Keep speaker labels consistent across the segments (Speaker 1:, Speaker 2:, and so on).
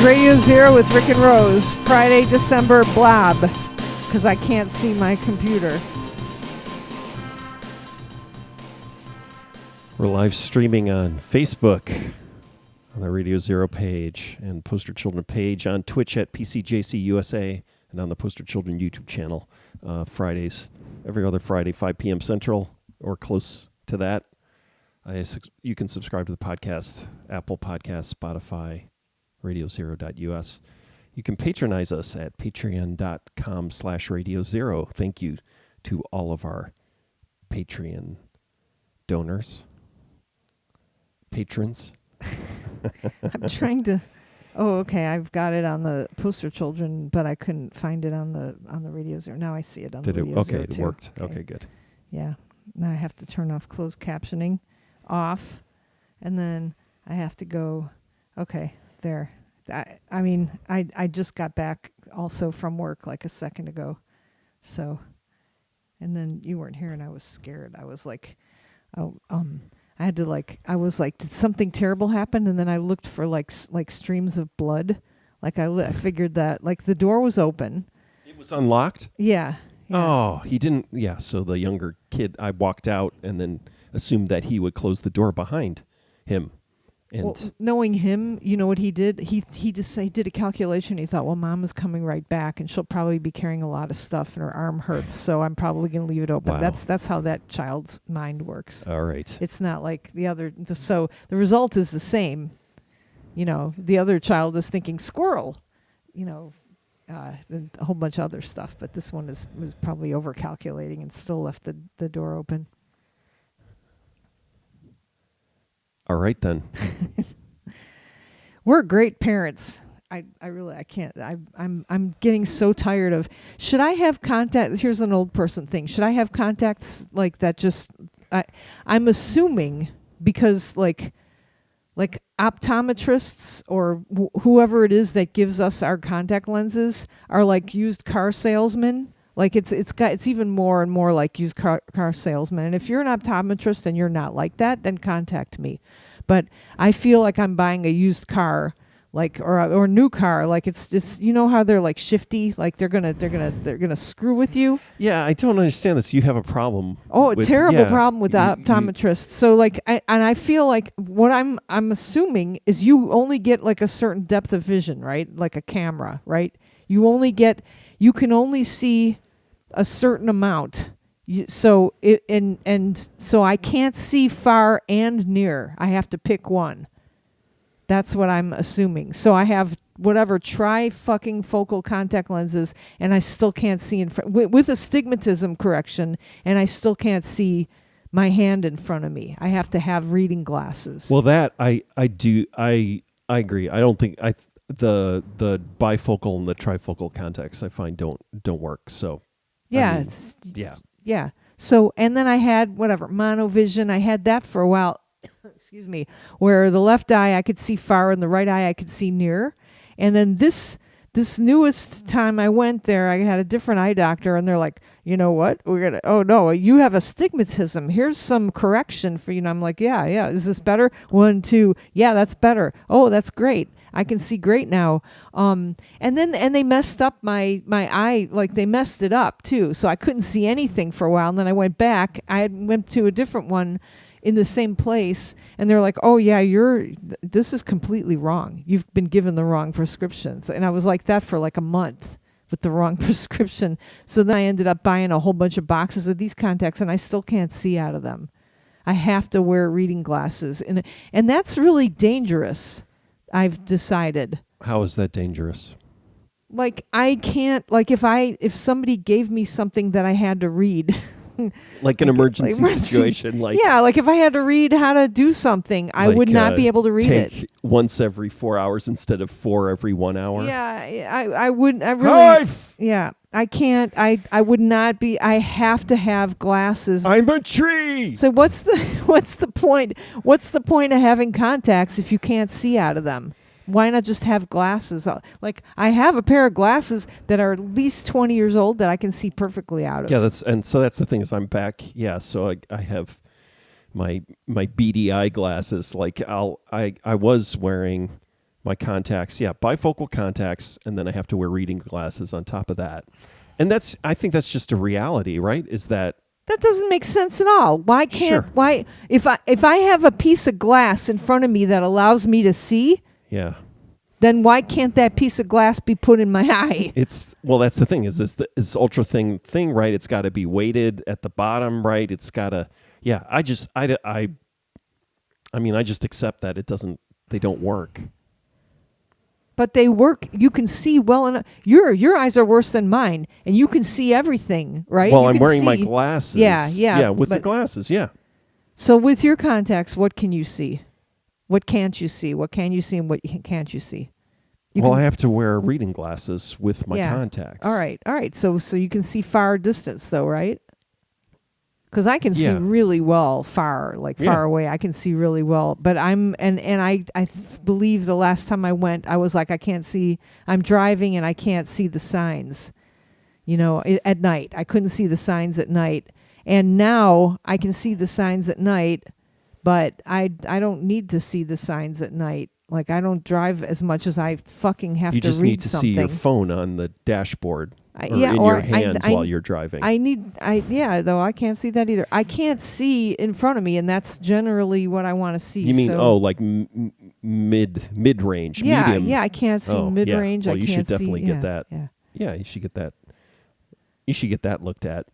Speaker 1: Radio Zero with Rick and Rose. Friday, December blob. Because I can't see my computer.
Speaker 2: We're live streaming on Facebook, on the Radio Zero page, and Poster Children page, on Twitch at PCJCUSA, and on the Poster Children YouTube channel, Fridays, every other Friday, 5 p.m. Central, or close to that. You can subscribe to the podcast, Apple Podcasts, Spotify, RadioZero.us. You can patronize us at patreon.com/RadioZero. Thank you to all of our Patreon donors. Patrons.
Speaker 1: I'm trying to... Oh, okay. I've got it on the Poster Children, but I couldn't find it on the Radio Zero. Now I see it on the Radio Zero.
Speaker 2: Okay, it worked. Okay, good.
Speaker 1: Yeah. Now I have to turn off closed captioning off, and then I have to go... Okay, there. I just got back also from work like a second ago. So, and then you weren't here and I was scared. I was like, I had to I was like, did something terrible happen? And then I looked for like streams of blood. Like I figured that like the door was open.
Speaker 2: It was unlocked?
Speaker 1: Yeah.
Speaker 2: Oh, he didn't. Yeah. So the younger kid, I walked out and then assumed that he would close the door behind him. And
Speaker 1: well, knowing him, you know what he did? He did a calculation. He thought, well, Mom is coming right back, and she'll probably be carrying a lot of stuff, and her arm hurts, so I'm probably going to leave it open.
Speaker 2: Wow.
Speaker 1: That's how that child's mind works.
Speaker 2: All right.
Speaker 1: It's not like the other. So the result is the same. You know, the other child is thinking squirrel. You know, and a whole bunch of other stuff, but this one was probably over calculating and still left the door open.
Speaker 2: All right, then.
Speaker 1: We're great parents. I can't. I'm getting so tired of. Should I have contact? Here's an old person thing. Should I have contacts like that? Just I'm assuming because like optometrists or whoever it is that gives us our contact lenses are like used car salesmen. Like it's even more and more like used car salesman. And if you're an optometrist and you're not like that, then contact me. But I feel like I'm buying a used car, like or a new car. Like it's just, you know how they're like shifty, like they're gonna screw with you.
Speaker 2: Yeah, I don't understand this. You have a problem.
Speaker 1: Oh, a terrible problem with optometrists. So like, I feel like what I'm assuming is you only get like a certain depth of vision, right? Like a camera, right? You can only see a certain amount. So I can't see far and near. I have to pick one. That's what I'm assuming. So I have whatever tri-fucking-focal contact lenses, and I still can't see in front with astigmatism correction, and I still can't see my hand in front of me. I have to have reading glasses.
Speaker 2: Well, that I agree. I don't think the bifocal and the trifocal contacts I find don't work. So
Speaker 1: yeah, yeah. So and then I had monovision. I had that for a while. Excuse me. Where the left eye I could see far and the right eye I could see near. And then this newest time I went there, I had a different eye doctor, and they're like, you know what? Oh no, you have astigmatism. Here's some correction for you. And I'm like, yeah. Is this better? 1, 2. Yeah, that's better. Oh, that's great. I can see great now. And they messed up my eye, like they messed it up too. So I couldn't see anything for a while. And then I went back. I went to a different one in the same place, and they're like, oh yeah, this is completely wrong. You've been given the wrong prescriptions. And I was like that for like a month with the wrong prescription. So then I ended up buying a whole bunch of boxes of these contacts, and I still can't see out of them. I have to wear reading glasses, and that's really dangerous. I've decided.
Speaker 2: How is that dangerous?
Speaker 1: Like I can't, like if somebody gave me something that I had to read,
Speaker 2: like an emergency situation, like
Speaker 1: if I had to read how to do something, I would not be able to read it
Speaker 2: once every 4 hours instead of 4 every 1 hour.
Speaker 1: Yeah, I wouldn't. I really. Yeah, I can't. I would not be. I have to have glasses.
Speaker 2: I'm a tree.
Speaker 1: So what's the point? What's the point of having contacts if you can't see out of them? Why not just have glasses? Like I have a pair of glasses that are at least 20 years old that I can see perfectly out of.
Speaker 2: Yeah, that's the thing is I'm back. Yeah, so I have my beady eye glasses. Like I was wearing my contacts. Yeah, bifocal contacts, and then I have to wear reading glasses on top of that. And I think that's just a reality, right? Is that
Speaker 1: doesn't make sense at all. Why can't
Speaker 2: Sure.
Speaker 1: why if I have a piece of glass in front of me that allows me to see,
Speaker 2: yeah.
Speaker 1: then why can't that piece of glass be put in my eye?
Speaker 2: That's the thing. Is this ultra thing, right? It's got to be weighted at the bottom, right? It's got to. Yeah. I mean, I just accept that they don't work.
Speaker 1: But they work. You can see well enough. Your eyes are worse than mine, and you can see everything, right?
Speaker 2: Well,
Speaker 1: You
Speaker 2: I'm
Speaker 1: can
Speaker 2: wearing my
Speaker 1: see-
Speaker 2: glasses.
Speaker 1: Yeah.
Speaker 2: Yeah, with the
Speaker 1: but-
Speaker 2: glasses, yeah.
Speaker 1: So with your contacts, what can you see? What can't you see? What can you see and what can't you see?
Speaker 2: I have to wear reading glasses with my contacts.
Speaker 1: All right. So you can see far distance though, right? Because I can see really well far away. I can see really well. But I believe the last time I went, I was like, I can't see. I'm driving and I can't see the signs. At night. I couldn't see the signs at night. And now I can see the signs at night, but I don't need to see the signs at night. Like, I don't drive as much as I fucking have to read something.
Speaker 2: You just need to see your phone on the dashboard or in
Speaker 1: or
Speaker 2: your hands while you're driving.
Speaker 1: Though I can't see that either. I can't see in front of me, and that's generally what I want to see.
Speaker 2: You mean, like mid-range, medium?
Speaker 1: Yeah, I can't see mid-range.
Speaker 2: Well,
Speaker 1: I
Speaker 2: you
Speaker 1: can't
Speaker 2: should definitely
Speaker 1: see,
Speaker 2: get that.
Speaker 1: Yeah.
Speaker 2: Yeah, you should get that. You should get that looked at.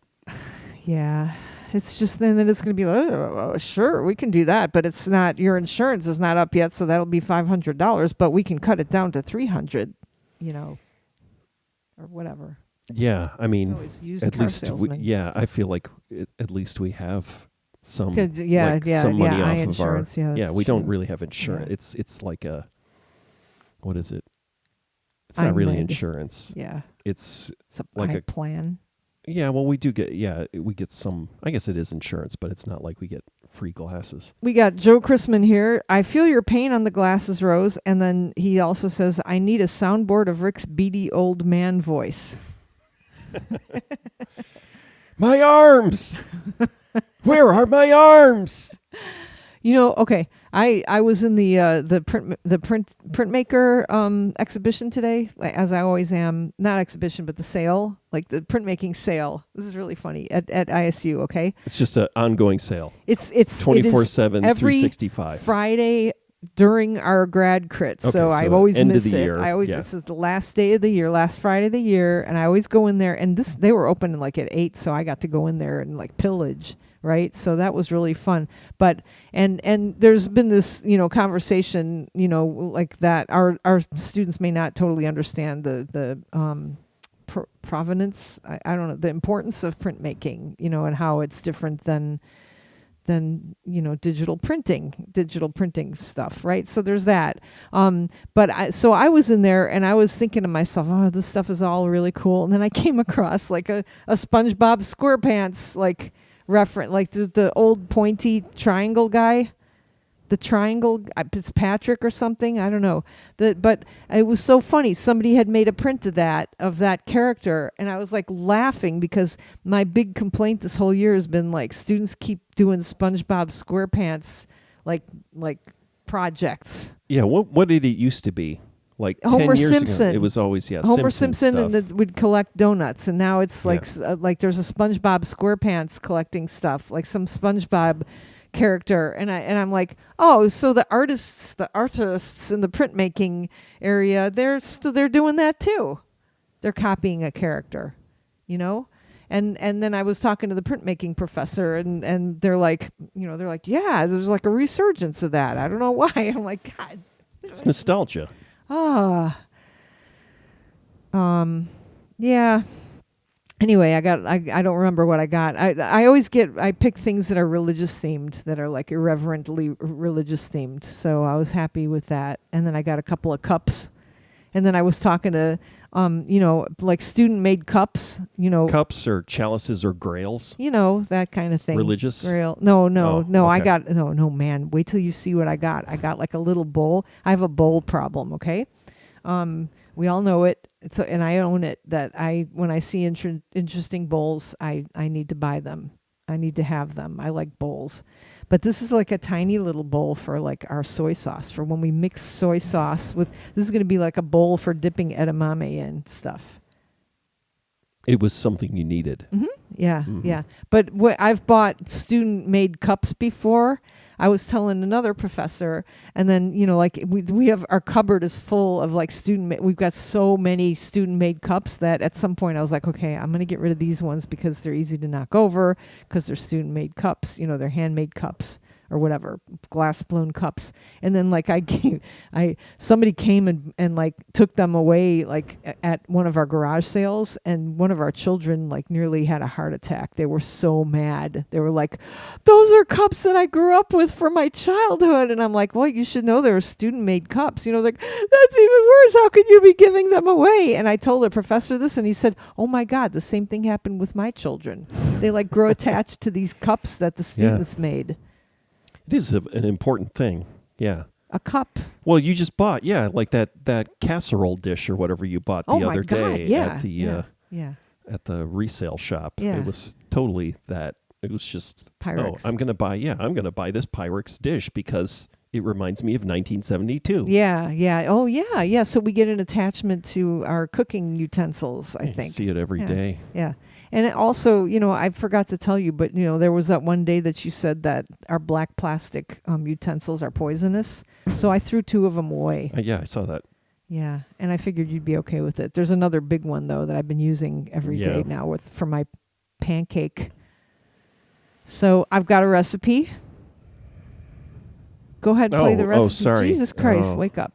Speaker 1: Yeah. It's just then it's going to be like, oh, sure, we can do that, but it's not. Your insurance is not up yet, so that'll be $500. But we can cut it down to $300, or whatever.
Speaker 2: Yeah, I mean,
Speaker 1: at least
Speaker 2: I feel like at least we have some
Speaker 1: some money
Speaker 2: off of
Speaker 1: insurance.
Speaker 2: our. We
Speaker 1: true.
Speaker 2: don't really have insurance.
Speaker 1: Yeah.
Speaker 2: It's like a, what is it? It's not really insurance.
Speaker 1: Yeah,
Speaker 2: it's
Speaker 1: a
Speaker 2: like a
Speaker 1: plan.
Speaker 2: Yeah, well, we do get. Yeah, we get some. I guess it is insurance, but it's not like we get free glasses.
Speaker 1: We got Joe Chrisman here. I feel your pain on the glasses, Rose. And then he also says, I need a soundboard of Rick's beady old man voice.
Speaker 2: My arms! Where are my arms?
Speaker 1: Okay. I was in the printmaker exhibition today, as I always am. Not exhibition, but the sale, like the printmaking sale. This is really funny at ISU. Okay,
Speaker 2: it's just an ongoing sale.
Speaker 1: It's
Speaker 2: 24/7,
Speaker 1: every
Speaker 2: 365
Speaker 1: Friday during our grad crit.
Speaker 2: Okay,
Speaker 1: so I always
Speaker 2: end
Speaker 1: miss
Speaker 2: of the
Speaker 1: it.
Speaker 2: year.
Speaker 1: It's the last day of the year, last Friday of the year, and I always go in there. And they were open like at 8, so I got to go in there and like pillage. Right. So that was really fun. But and there's been this, conversation, like that our students may not totally understand the provenance. I don't know, the importance of printmaking, and how it's different than digital printing stuff. Right. So there's that. But I was in there and I was thinking to myself, oh, this stuff is all really cool. And then I came across like a SpongeBob SquarePants, like, reference, like the old pointy triangle guy, the triangle, it's Patrick or something, I don't know. But it was so funny. Somebody had made a print of that character, and I was like laughing because my big complaint this whole year has been like students keep doing SpongeBob SquarePants like projects.
Speaker 2: Yeah, what did it used to be? Like
Speaker 1: Homer
Speaker 2: 10 years
Speaker 1: Simpson.
Speaker 2: ago, it was always
Speaker 1: Homer Simpson
Speaker 2: stuff.
Speaker 1: would collect donuts, and now it's like there's a SpongeBob SquarePants collecting stuff, like some SpongeBob character, and I'm like, oh, so the artists in the printmaking area, they're doing that too. They're copying a character, And then I was talking to the printmaking professor, and they're like, yeah, there's like a resurgence of that. I don't know why. I'm like, God,
Speaker 2: it's nostalgia.
Speaker 1: Yeah. Anyway, I don't remember what I got. I pick things that are religious themed, that are like irreverently religious themed. So I was happy with that. And then I got a couple of cups. And then I was talking to, like student made cups,
Speaker 2: Cups or chalices or grails.
Speaker 1: That kind of thing.
Speaker 2: Religious?
Speaker 1: Grail. No.
Speaker 2: Okay.
Speaker 1: I got, no, man. Wait till you see what I got. I got like a little bowl. I have a bowl problem. Okay. We all know it. And I own it, that when I see interesting bowls, I need to buy them. I need to have them. I like bowls. But this is like a tiny little bowl for like our soy sauce, for when we mix soy sauce with. This is going to be like a bowl for dipping edamame and stuff.
Speaker 2: It was something you needed.
Speaker 1: Mm-hmm. Yeah, yeah. But I've bought student-made cups before. I was telling another professor, and then, like we have, our cupboard is full of like we've got so many student-made cups that at some point I was like, okay, I'm going to get rid of these ones because they're easy to knock over, because they're student-made cups, they're handmade cups or whatever, glass blown cups. And then like somebody came and like took them away like at one of our garage sales, and one of our children like nearly had a heart attack. They were so mad. They were like, those are cups that I grew up with from my childhood. And I'm like, well, you should know they're student made cups. Like, that's even worse. How could you be giving them away? And I told the professor this, and he said, oh my God, the same thing happened with my children. They like grow attached to these cups that the students made.
Speaker 2: It is an important thing. Yeah.
Speaker 1: A cup.
Speaker 2: Well, you just bought, like that casserole dish or whatever you bought the other day at the at the resale shop.
Speaker 1: Yeah.
Speaker 2: It was totally that. It was just
Speaker 1: Pyrex.
Speaker 2: I'm going to buy this Pyrex dish because it reminds me of 1972.
Speaker 1: Yeah, yeah. Oh, yeah, yeah. So we get an attachment to our cooking utensils, I think.
Speaker 2: You see it every day.
Speaker 1: Yeah. And it also, I forgot to tell you, but, there was that one day that you said that our black plastic utensils are poisonous. So I threw 2 of them away.
Speaker 2: Yeah, I saw that.
Speaker 1: Yeah. And I figured you'd be okay with it. There's another big one, though, that I've been using every day now for my pancake. So I've got a recipe. Go ahead and play the recipe.
Speaker 2: Oh, sorry.
Speaker 1: Jesus Christ, wake up.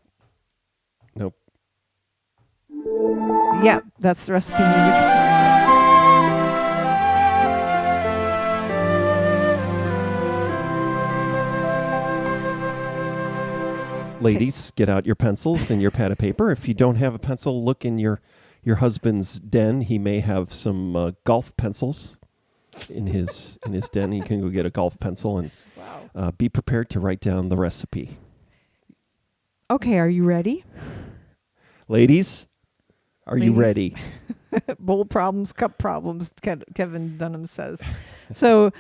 Speaker 2: Nope.
Speaker 1: Yeah, that's the recipe music.
Speaker 2: Ladies, get out your pencils and your pad of paper. If you don't have a pencil, look in your husband's den. He may have some golf pencils in his den. You can go get a golf pencil and be prepared to write down the recipe.
Speaker 1: Okay, are you ready?
Speaker 2: Ladies, are you ready?
Speaker 1: Bowl problems, cup problems, Kevin Dunham says. So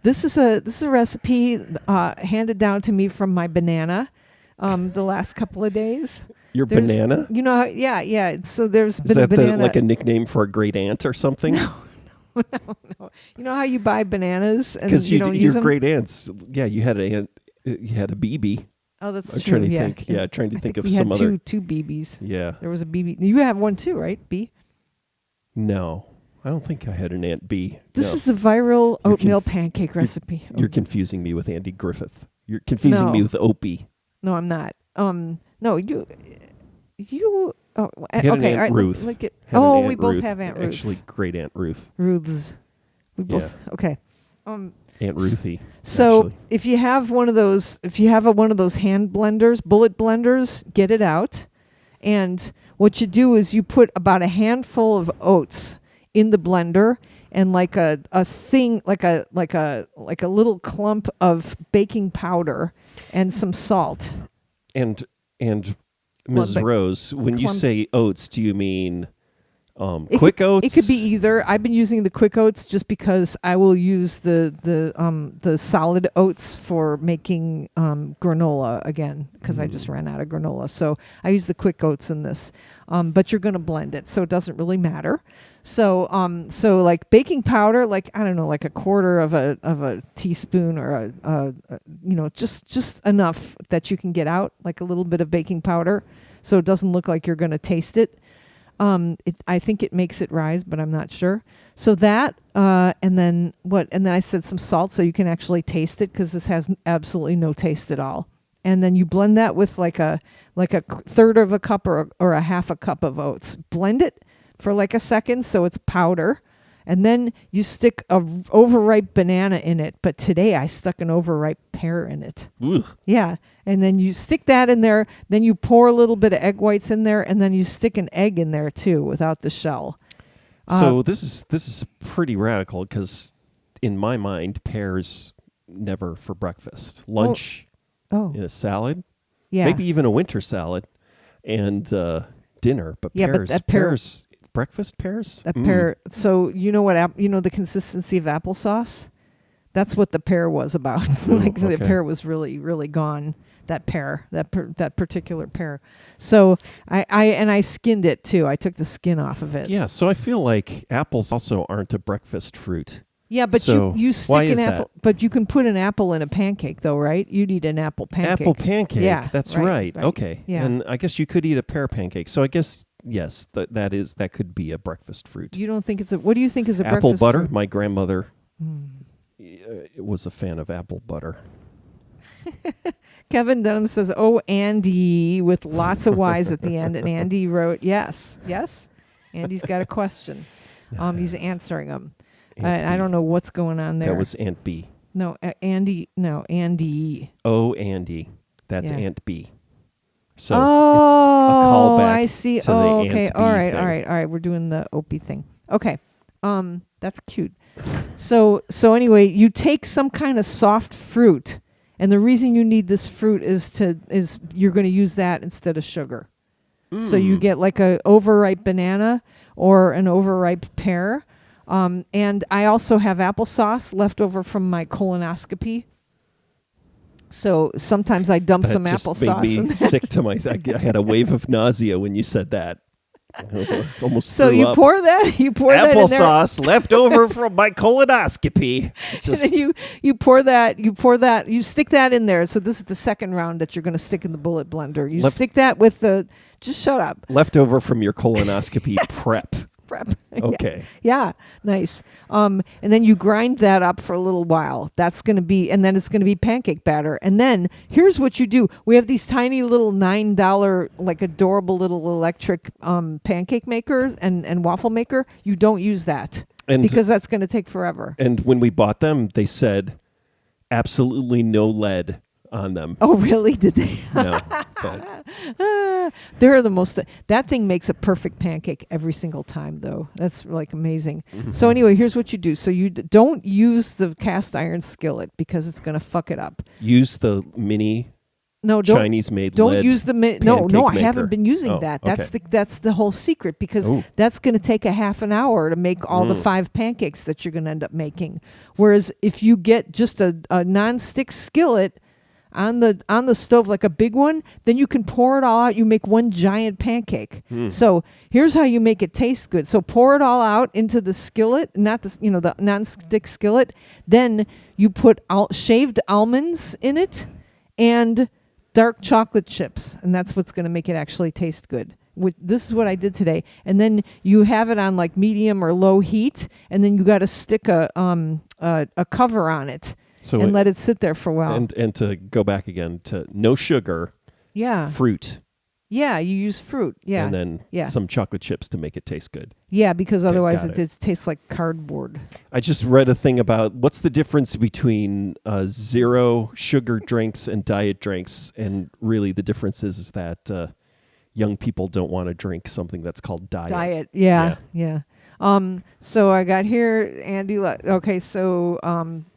Speaker 1: this is a recipe handed down to me from my banana the last couple of days.
Speaker 2: Your banana?
Speaker 1: Yeah. So there's
Speaker 2: been a banana. Is that like a nickname for a great aunt or something?
Speaker 1: No. You know how you buy bananas and
Speaker 2: you don't
Speaker 1: use them?
Speaker 2: Your great aunts. Yeah, you had a BB.
Speaker 1: Oh, that's
Speaker 2: I'm
Speaker 1: true.
Speaker 2: Trying to think of
Speaker 1: we
Speaker 2: some
Speaker 1: had
Speaker 2: other.
Speaker 1: two BBs.
Speaker 2: Yeah.
Speaker 1: There was a BB. You have one too, right? B.
Speaker 2: No, I don't think I had an Aunt B.
Speaker 1: This is the viral oatmeal pancake recipe.
Speaker 2: You're confusing me with Andy Griffith. You're confusing me with Opie.
Speaker 1: No, I'm not. No, you. Oh,
Speaker 2: okay.
Speaker 1: All right.
Speaker 2: Ruth.
Speaker 1: We both have Aunt Ruth.
Speaker 2: Actually, great Aunt Ruth.
Speaker 1: Ruths. We both. Yeah. Okay.
Speaker 2: Aunt Ruthie.
Speaker 1: So
Speaker 2: actually.
Speaker 1: If you have one of those, one of those hand blenders, bullet blenders, get it out. And what you do is you put about a handful of oats in the blender, and like a little clump of baking powder and some salt.
Speaker 2: And Ms. Rose, when you say oats, do you mean quick oats?
Speaker 1: It could be either. I've been using the quick oats just because I will use the solid oats for making granola again, because I just ran out of granola. So I use the quick oats in this. But you're going to blend it, so it doesn't really matter. So like baking powder, like I don't know, like a quarter of a teaspoon, or just enough that you can get out, like a little bit of baking powder, so it doesn't look like you're going to taste it. I think it makes it rise, but I'm not sure. So that, and then I said some salt so you can actually taste it, because this has absolutely no taste at all. And then you blend that with like a third of a cup or a half a cup of oats. Blend it for like a second so it's powder. And then you stick a overripe banana in it. But today I stuck an overripe pear in it.
Speaker 2: Ugh.
Speaker 1: Yeah. And then you stick that in there. Then you pour a little bit of egg whites in there. And then you stick an egg in there too, without the shell.
Speaker 2: So this is pretty radical, because in my mind, pears never for breakfast. Lunch in a salad. Yeah. Maybe even a winter salad. And dinner. But pears.
Speaker 1: But
Speaker 2: pears. Breakfast pears?
Speaker 1: Pear. So you know the consistency of applesauce? That's what the pear was about. Like the
Speaker 2: okay.
Speaker 1: pear was really, really gone. That pear, that particular pear. So I skinned it too. I took the skin off of it.
Speaker 2: Yeah, so I feel like apples also aren't a breakfast fruit.
Speaker 1: Yeah, but
Speaker 2: So
Speaker 1: you
Speaker 2: why
Speaker 1: stick
Speaker 2: is
Speaker 1: an
Speaker 2: that?
Speaker 1: apple. But you can put an apple in a pancake, though, right? You'd eat an apple pancake.
Speaker 2: Apple pancake.
Speaker 1: Yeah,
Speaker 2: That's
Speaker 1: right.
Speaker 2: Okay.
Speaker 1: Yeah.
Speaker 2: And I guess you could eat a pear pancake. So I guess yes, that could be a breakfast fruit.
Speaker 1: You don't think it's a? What do you think is a
Speaker 2: Apple
Speaker 1: breakfast
Speaker 2: butter.
Speaker 1: fruit?
Speaker 2: My grandmother was a fan of apple butter.
Speaker 1: Kevin Dunham says, "Oh, Andy," with lots of Y's at the end, and Andy wrote, "Yes, yes." Andy's got a question. He's answering them. I don't know what's going on there.
Speaker 2: That was Aunt B.
Speaker 1: No, Andy. No, Andy.
Speaker 2: Oh, Andy. That's
Speaker 1: Yeah.
Speaker 2: Aunt B. So
Speaker 1: Oh,
Speaker 2: it's a callback
Speaker 1: I see.
Speaker 2: to the
Speaker 1: Okay.
Speaker 2: Aunt B
Speaker 1: All right.
Speaker 2: thing.
Speaker 1: All right. We're doing the Opie thing. Okay. That's cute. So anyway, you take some kind of soft fruit, and the reason you need this fruit is you're going to use that instead of sugar. So you get like a overripe banana or an overripe pear. And I also have applesauce left over from my colonoscopy. So sometimes I dump some
Speaker 2: just
Speaker 1: applesauce
Speaker 2: made
Speaker 1: in
Speaker 2: me
Speaker 1: there.
Speaker 2: sick to my. I had a wave of nausea when you said that. Almost
Speaker 1: So
Speaker 2: threw
Speaker 1: you
Speaker 2: up.
Speaker 1: pour that in there.
Speaker 2: Applesauce left over from my colonoscopy.
Speaker 1: And
Speaker 2: Just
Speaker 1: then you stick that in there. So this is the second round that you're going to stick in the bullet blender. You stick that with just shut up.
Speaker 2: left over from your colonoscopy prep.
Speaker 1: Prep.
Speaker 2: Okay.
Speaker 1: Yeah, nice. And then you grind that up for a little while. And then it's going to be pancake batter. And then here's what you do. We have these tiny little $9, like adorable little electric pancake maker and waffle maker. You don't use that because that's going to take forever.
Speaker 2: And when we bought them, they said absolutely no lead on them.
Speaker 1: Oh, really? Did they?
Speaker 2: No. But
Speaker 1: They're the most. That thing makes a perfect pancake every single time, though. That's like amazing.
Speaker 2: Mm-hmm.
Speaker 1: So anyway, here's what you do. So you don't use the cast iron skillet because it's going to fuck it up.
Speaker 2: use the mini
Speaker 1: No, don't.
Speaker 2: Chinese-made
Speaker 1: Don't
Speaker 2: lead
Speaker 1: use the no.
Speaker 2: pancake
Speaker 1: I
Speaker 2: maker.
Speaker 1: haven't been using
Speaker 2: Oh,
Speaker 1: that.
Speaker 2: okay.
Speaker 1: That's the whole secret because
Speaker 2: Ooh.
Speaker 1: that's going to take a half an hour to make all the 5 pancakes that you're going to end up making. Whereas if you get just a non-stick skillet on the stove, like a big one, then you can pour it all out. You make one giant pancake. So here's how you make it taste good. So pour it all out into the skillet, not the non-stick skillet. Then you put shaved almonds in it and dark chocolate chips, and that's what's going to make it actually taste good. This is what I did today. And then you have it on like medium or low heat, and then you got to stick a cover on it. And let it sit there for a while.
Speaker 2: And to go back again to no sugar,
Speaker 1: Yeah.
Speaker 2: fruit,
Speaker 1: Yeah, you use fruit. Yeah.
Speaker 2: and then some chocolate chips to make it taste good.
Speaker 1: Yeah, because otherwise
Speaker 2: got
Speaker 1: it tastes like cardboard.
Speaker 2: I just read a thing about what's the difference between zero sugar drinks and diet drinks, and really the difference is that young people don't want to drink something that's called diet.
Speaker 1: Yeah. So I got here, Andy. Okay, so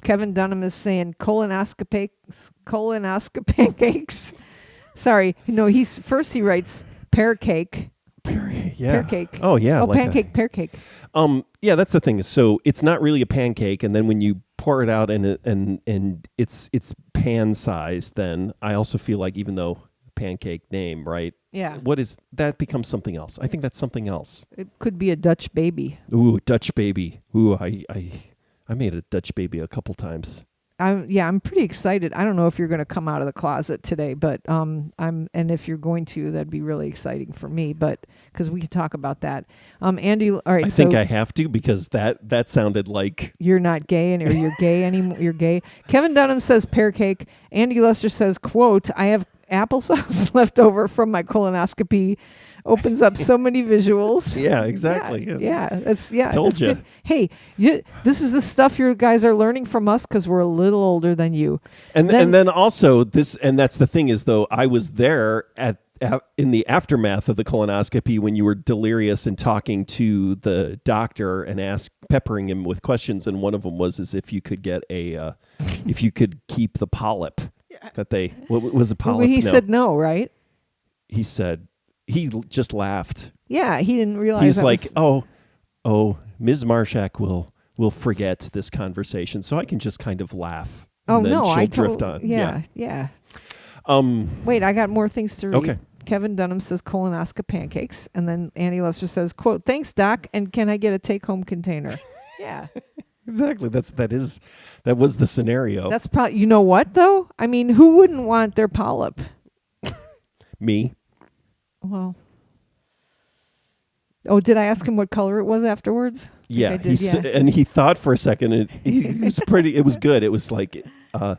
Speaker 1: Kevin Dunham is saying colonoscopy pancakes. Sorry, he writes pear cake.
Speaker 2: Yeah.
Speaker 1: Pear cake.
Speaker 2: Oh yeah.
Speaker 1: Oh, pancake, pear cake.
Speaker 2: Yeah, that's the thing. So it's not really a pancake, and then when you pour it out and it's pan sized, then I also feel like even though pancake name, right?
Speaker 1: Yeah.
Speaker 2: What is that becomes something else? I think that's something else.
Speaker 1: It could be a Dutch baby.
Speaker 2: Ooh, Dutch baby. Ooh, I made a Dutch baby a couple times.
Speaker 1: I'm pretty excited. I don't know if you're going to come out of the closet today, but and if you're going to, that'd be really exciting for me. But because we can talk about that, Andy. All right,
Speaker 2: I think I have to because that sounded like
Speaker 1: you're not gay or you're gay anymore. You're gay. Kevin Dunham says pear cake. Andy Lester says, "quote I have applesauce left over from my colonoscopy." Opens up so many visuals.
Speaker 2: Yeah, exactly.
Speaker 1: Told you. Good. Hey, this is the stuff you guys are learning from us because we're a little older than you.
Speaker 2: And then also this, and that's the thing is though, I was there in the aftermath of the colonoscopy when you were delirious and talking to the doctor and peppering him with questions, and one of them was if you could get if you could keep the polyp that what was a polyp?
Speaker 1: Well, he said no, right?
Speaker 2: He said. He just laughed.
Speaker 1: Yeah, he didn't realize.
Speaker 2: He's like, oh, Ms. Marshak will will forget this conversation, so I can just kind of laugh.
Speaker 1: Oh
Speaker 2: and then
Speaker 1: no,
Speaker 2: she'll drift on.
Speaker 1: Yeah. Wait, I got more things to read.
Speaker 2: Okay.
Speaker 1: Kevin Dunham says colonoscopy pancakes, and then Annie Lester says, "quote Thanks, Doc, and can I get a take-home container?" Yeah,
Speaker 2: Exactly. That was the scenario.
Speaker 1: that's probably. You know what though? I mean, who wouldn't want their polyp?
Speaker 2: Me.
Speaker 1: Well, oh, did I ask him what color it was afterwards? I think
Speaker 2: Yeah,
Speaker 1: I did,
Speaker 2: and he thought for a second. And he was pretty. It was good. It was like a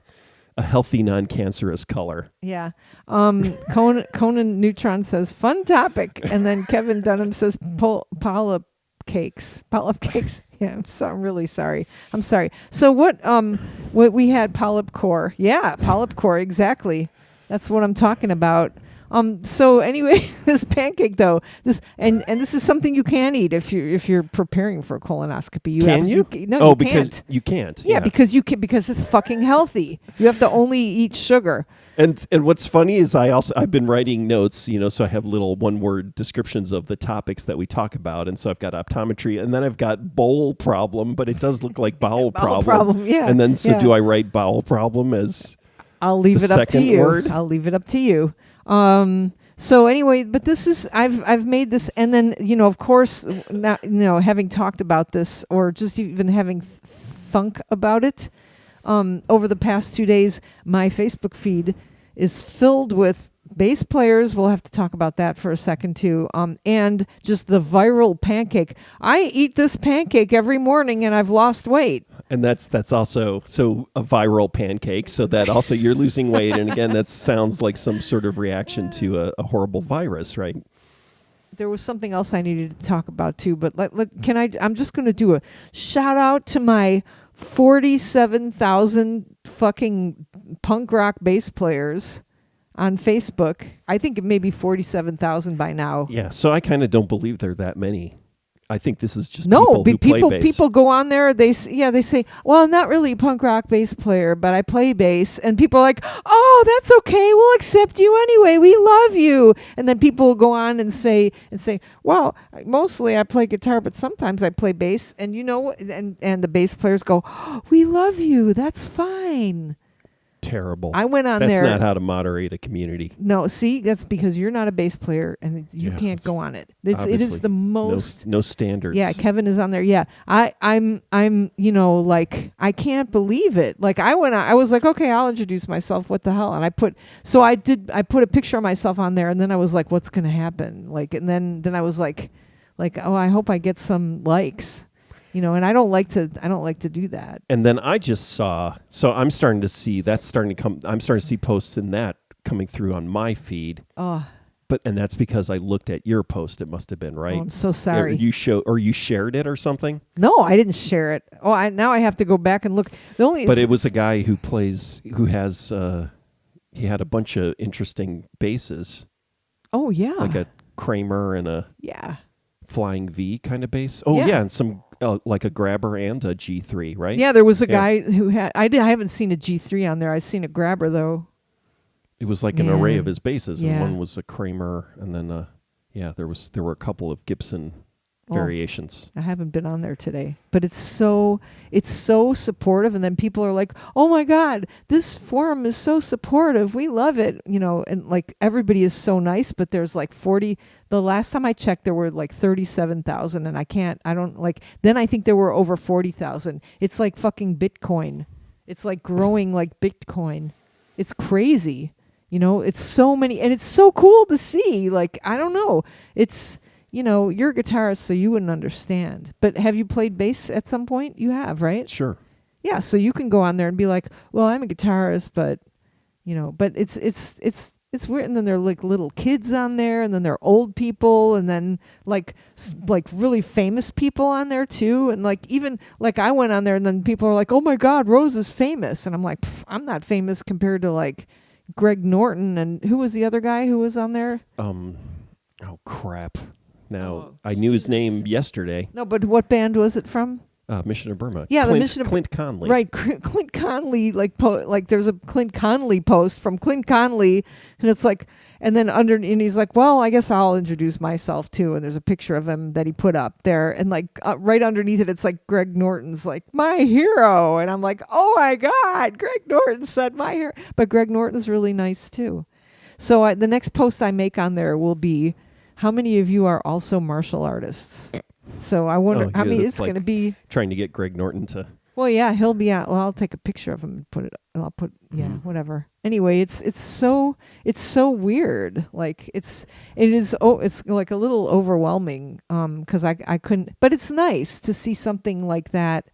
Speaker 2: healthy, non-cancerous color.
Speaker 1: Yeah. Conan Neutron says, fun topic. And then Kevin Dunham says, polyp cakes. Polyp cakes. Yeah, I'm really sorry. I'm sorry. So what we had polyp core. Yeah, polyp core, exactly. That's what I'm talking about. So anyway, this pancake though, this is something you can eat if you're preparing for a colonoscopy.
Speaker 2: Can you?
Speaker 1: No, you
Speaker 2: because
Speaker 1: can't.
Speaker 2: you can't.
Speaker 1: Yeah, because it's fucking healthy. You have to only eat sugar.
Speaker 2: And what's funny is I've been writing notes, so I have little one-word descriptions of the topics that we talk about, and so I've got optometry, and then I've got bowel problem, but it does look like bowel problem.
Speaker 1: Yeah.
Speaker 2: And then do I write bowel problem as
Speaker 1: I'll leave it up to you.
Speaker 2: Word?
Speaker 1: I'll leave it up to you. So anyway, but this is I've made this, and then of course, not, having talked about this or just even having thunk about it over the past 2 days, my Facebook feed is filled with bass players. We'll have to talk about that for a second too. And just the viral pancake. I eat this pancake every morning, and I've lost weight.
Speaker 2: And that's also a viral pancake. So that also you're losing weight, and again, that sounds like some sort of reaction to a horrible virus, right?
Speaker 1: There was something else I needed to talk about too, but I'm just going to do a shout out to my 47,000 fucking punk rock bass players on Facebook. I think it may be 47,000 by now.
Speaker 2: Yeah, so I kind of don't believe there are that many. I think this is just people who play bass.
Speaker 1: People go on there. They say, well, I'm not really a punk rock bass player, but I play bass. And people are like, oh, that's okay. We'll accept you anyway. We love you. And then people go on and say, well, mostly I play guitar, but sometimes I play bass. And and the bass players go, oh, we love you. That's fine.
Speaker 2: Terrible.
Speaker 1: I went on
Speaker 2: That's
Speaker 1: there.
Speaker 2: That's not how to moderate a community.
Speaker 1: No, see, that's because you're not a bass player and you can't go on it. It is the most
Speaker 2: no standards.
Speaker 1: Yeah, Kevin is on there. Yeah, I'm like I can't believe it. Like I went on, I was like, okay, I'll introduce myself. What the hell? And I put a picture of myself on there, and then I was like, what's gonna happen? Like, and then I was like, oh, I hope I get some likes. And I don't like to do that.
Speaker 2: And then I just saw, so I'm starting to see I'm starting to see posts in that coming through on my feed.
Speaker 1: Oh.
Speaker 2: And that's because I looked at your post. It must have been, right?
Speaker 1: Oh, I'm so sorry.
Speaker 2: You shared it or something?
Speaker 1: No, I didn't share it. Oh, now I have to go back and look.
Speaker 2: But it was a guy who has he had a bunch of interesting basses.
Speaker 1: Oh yeah.
Speaker 2: Like a Kramer and a Flying V kind of bass. Oh yeah, and some like a grabber and a G3, right?
Speaker 1: Yeah, there was a guy who had. I haven't seen a G3 on there. I've seen a grabber though.
Speaker 2: It was like an array of his basses, and one was a Kramer, and then there were a couple of Gibson variations.
Speaker 1: I haven't been on there today, but it's so supportive, and then people are like, "Oh my God, this forum is so supportive. We love it," and like everybody is so nice. But there's like 40. The last time I checked, there were like 37,000, and then I think there were over 40,000. It's like fucking Bitcoin. It's like growing like Bitcoin. It's crazy. It's so many, and it's so cool to see. Like, I don't know. It's, you're a guitarist, so you wouldn't understand. But have you played bass at some point? You have, right?
Speaker 2: Sure.
Speaker 1: Yeah, so you can go on there and be like, well, I'm a guitarist, but, but it's weird. And then there are like little kids on there, and then there are old people, and then like really famous people on there too. And like even like I went on there, and then people are like, oh my God, Rose is famous. And I'm like, I'm not famous compared to like Greg Norton. And who was the other guy who was on there?
Speaker 2: Oh crap. Now I knew his name yesterday.
Speaker 1: No, but what band was it from?
Speaker 2: Mission of Burma.
Speaker 1: Yeah,
Speaker 2: Clint Conley.
Speaker 1: Right, Clint Conley. Like there's a Clint Conley post from Clint Conley, and it's like, And then and he's like, well, I guess I'll introduce myself too. And there's a picture of him that he put up there. And like right underneath it, it's like Greg Norton's like, my hero. And I'm like, oh my God, Greg Norton said my hero. But Greg Norton's really nice too. So the next post I make on there will be, how many of you are also martial artists? So I wonder how many it's going to be.
Speaker 2: Trying to get Greg Norton to.
Speaker 1: Well, yeah, he'll be out. Well, I'll take a picture of him and put it. I'll put whatever. Anyway, it's so weird. Like it's like a little overwhelming. Because I couldn't. But it's nice to see something like that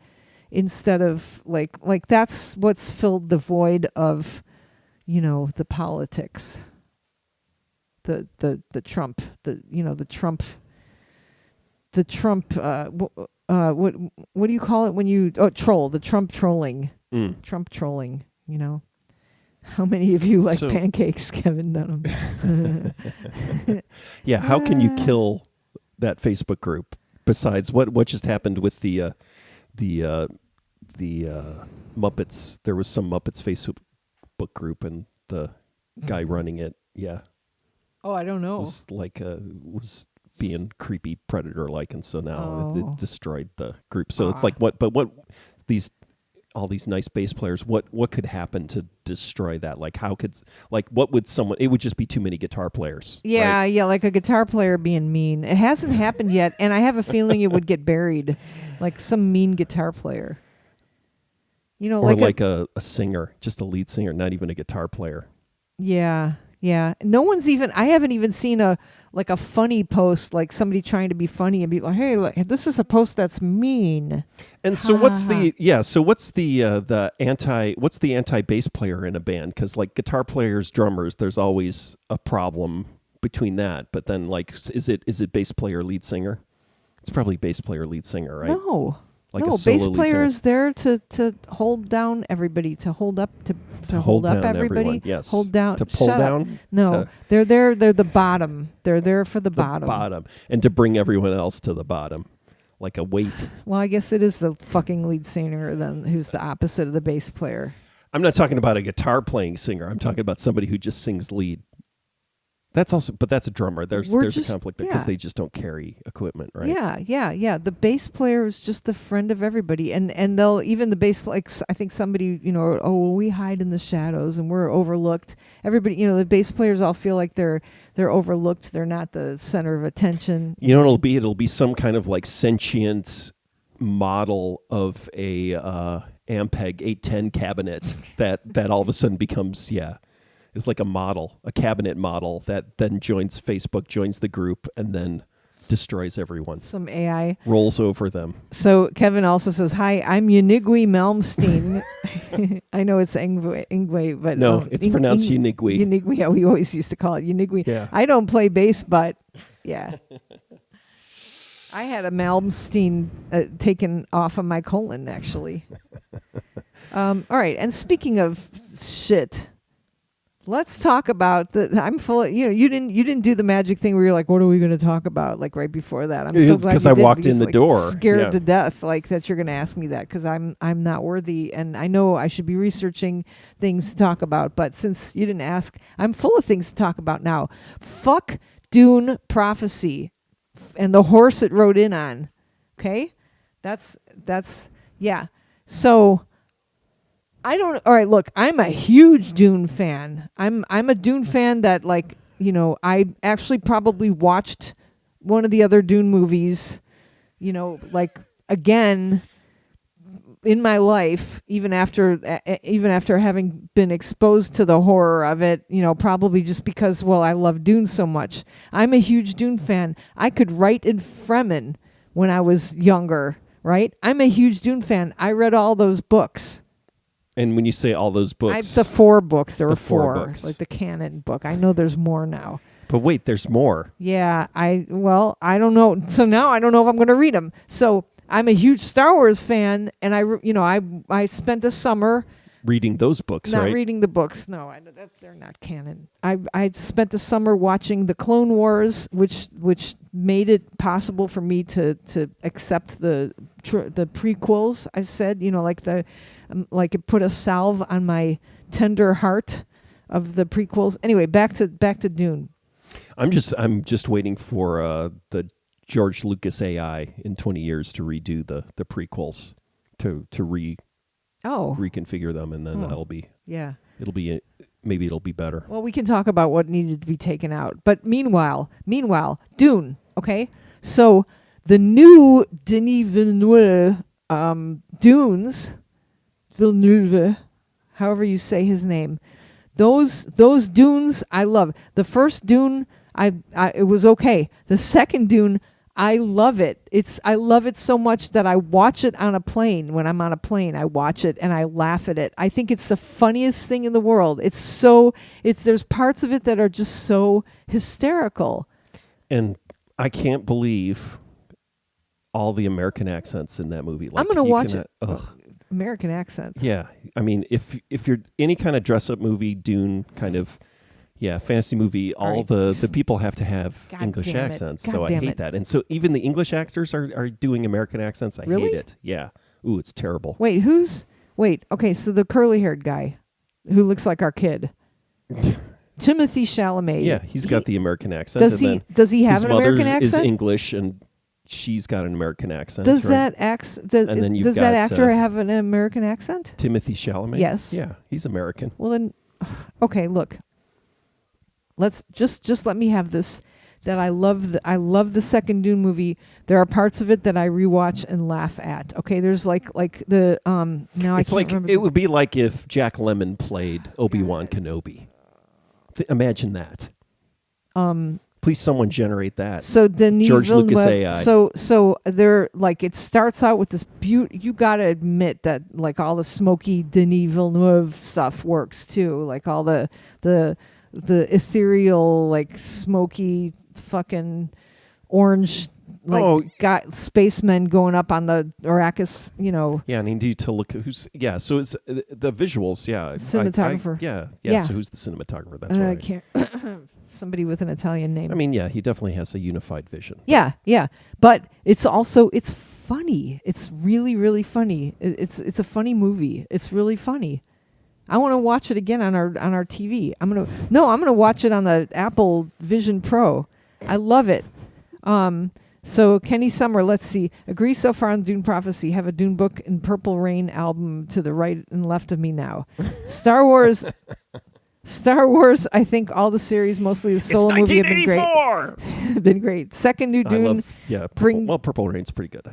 Speaker 1: instead of like that's what's filled the void of, the politics. The Trump what do you call it when you troll, the Trump trolling. Trump trolling, How many of you like pancakes, Kevin Dunham?
Speaker 2: Yeah, how can you kill that Facebook group besides what just happened with the Muppets? There was some Muppets Facebook group and the guy running it, yeah.
Speaker 1: Oh, I don't know.
Speaker 2: Was was being creepy predator-like, and so now it destroyed the group. So it's like what all these nice bass players, what could happen to destroy that? Like how could what would someone? It would just be too many guitar players.
Speaker 1: Yeah,
Speaker 2: right?
Speaker 1: yeah, like a guitar player being mean. It hasn't happened yet, and I have a feeling it would get buried, like some mean guitar player.
Speaker 2: Or like a singer, just a lead singer, not even a guitar player.
Speaker 1: Yeah. Yeah, no one's even. I haven't even seen a funny post, like somebody trying to be funny and be like, "Hey, this is a post that's mean."
Speaker 2: And so what's the anti bass player in a band? Because like guitar players, drummers, there's always a problem between that. But then is it bass player, lead singer? It's probably bass player, lead singer, right?
Speaker 1: No.
Speaker 2: Like
Speaker 1: no, bass player is there to hold down everybody, to hold up hold up everybody.
Speaker 2: Everyone, yes.
Speaker 1: Hold down.
Speaker 2: To pull down?
Speaker 1: No. They're there. They're the bottom. They're there for the bottom.
Speaker 2: Bottom. And to bring everyone else to the bottom. Like a weight.
Speaker 1: Well, I guess it is the fucking lead singer then who's the opposite of the bass player.
Speaker 2: I'm not talking about a guitar playing singer. I'm talking about somebody who just sings lead. That's a drummer. There's a conflict because they just don't carry equipment, right?
Speaker 1: Yeah. The bass player is just the friend of everybody, and they'll even the bass. Like I think somebody, we hide in the shadows and we're overlooked. Everybody, the bass players all feel like they're overlooked. They're not the center of attention.
Speaker 2: It'll be some kind of like sentient model of a Ampeg 810 cabinet that all of a sudden becomes is like a cabinet model that then joins Facebook, joins the group, and then destroys everyone.
Speaker 1: Some AI.
Speaker 2: Rolls over them.
Speaker 1: So Kevin also says, hi, I'm Unigwe Malmsteen. I know it's Ingwe, but...
Speaker 2: No, it's pronounced Unigwe.
Speaker 1: Unigwe, yeah, we always used to call it Unigwe.
Speaker 2: Yeah.
Speaker 1: I don't play bass, but yeah. I had a Malmsteen taken off of my colon, actually. All right, and speaking of shit... Let's talk about I'm full of, you didn't do the magic thing where you're like, what are we going to talk about? Like right before that. I'm so glad
Speaker 2: because I walked in the door.
Speaker 1: Scared to death, like that you're going to ask me that because I'm not worthy, and I know I should be researching things to talk about. But since you didn't ask, I'm full of things to talk about now. Fuck Dune prophecy and the horse it rode in on. Okay, that's yeah. So. All right, look, I'm a huge Dune fan. I'm a Dune fan that I actually probably watched one of the other Dune movies, again in my life, even after having been exposed to the horror of it, probably just because, I love Dune so much. I'm a huge Dune fan. I could write in Fremen when I was younger, right? I'm a huge Dune fan. I read all those books.
Speaker 2: And when you say all those books...
Speaker 1: the 4 books. There were 4.
Speaker 2: Books.
Speaker 1: Like the canon book. I know there's more now.
Speaker 2: But wait, there's more.
Speaker 1: Yeah, I don't know. So now I don't know if I'm going to read them. So I'm a huge Star Wars fan, and I spent a summer...
Speaker 2: Reading those books, right?
Speaker 1: Not reading the books. No, they're not canon. I spent a summer watching the Clone Wars, which made it possible for me to accept the prequels. I said, like it put a salve on my tender heart of the prequels. Anyway, back to Dune.
Speaker 2: I'm just waiting for the George Lucas AI in 20 years to redo the prequels to reconfigure them, and then that'll be maybe it'll be better.
Speaker 1: Well, we can talk about what needed to be taken out. But meanwhile, Dune, okay? So the new Denis Villeneuve Dunes, Villeneuve, however you say his name, those Dunes I love. The first Dune, it was okay. The second Dune, I love it. I love it so much that I watch it on a plane. When I'm on a plane, I watch it and I laugh at it. I think it's the funniest thing in the world. There's parts of it that are just so hysterical.
Speaker 2: And I can't believe all the American accents in that movie. Like,
Speaker 1: I'm going to watch it.
Speaker 2: Ugh.
Speaker 1: American accents.
Speaker 2: Yeah. I mean, if you're any kind of dress-up movie, Dune kind of, fantasy movie, all
Speaker 1: right.
Speaker 2: the people have to have
Speaker 1: God
Speaker 2: English
Speaker 1: damn it.
Speaker 2: accents.
Speaker 1: God
Speaker 2: So I
Speaker 1: damn
Speaker 2: hate
Speaker 1: it.
Speaker 2: that. And so even the English actors are doing American accents. I
Speaker 1: Really?
Speaker 2: hate it. Yeah. Ooh, it's terrible.
Speaker 1: Wait, okay, so the curly-haired guy who looks like our kid. Timothée Chalamet.
Speaker 2: Yeah, he's got the American accent.
Speaker 1: Does he have
Speaker 2: his
Speaker 1: an
Speaker 2: mother
Speaker 1: American
Speaker 2: is
Speaker 1: accent?
Speaker 2: English, and she's got an American accent.
Speaker 1: Does
Speaker 2: right?
Speaker 1: and then
Speaker 2: you've
Speaker 1: does that
Speaker 2: got,
Speaker 1: actor have an American accent?
Speaker 2: Timothy Chalamet?
Speaker 1: Yes.
Speaker 2: Yeah, he's American.
Speaker 1: Well then, okay, look. Let's just let me have this. That I love the second Dune movie. There are parts of it that I rewatch and laugh at. Okay, there's like the now
Speaker 2: It's
Speaker 1: I can't remember.
Speaker 2: It would be like if Jack Lemmon played Obi-Wan Kenobi. Imagine that. Please, someone generate that.
Speaker 1: So Denis
Speaker 2: George Lucas
Speaker 1: Villeneuve,
Speaker 2: AI.
Speaker 1: So they're like, it starts out with this you gotta admit that like all the smoky Denis Villeneuve stuff works too. Like all the ethereal, like smoky fucking orange got spacemen going up on the Arrakis,
Speaker 2: Yeah, and I need to look at who's. Yeah, so it's the visuals. Yeah,
Speaker 1: Cinematographer.
Speaker 2: Yeah. So who's the cinematographer? That's right.
Speaker 1: I can't. Somebody with an Italian name.
Speaker 2: I mean, yeah, he definitely has a unified vision.
Speaker 1: Yeah. But it's funny. It's really, really funny. It's a funny movie. It's really funny. I want to watch it again on our TV. I'm gonna watch it on the Apple Vision Pro. I love it. So Kenny Summer, let's see. Agree so far on Dune Prophecy. Have a Dune book and Purple Rain album to the right and left of me now. Star Wars, I think all the series, mostly the solo movie, have been great. Been great. Second new Dune.
Speaker 2: Purple Rain's pretty good.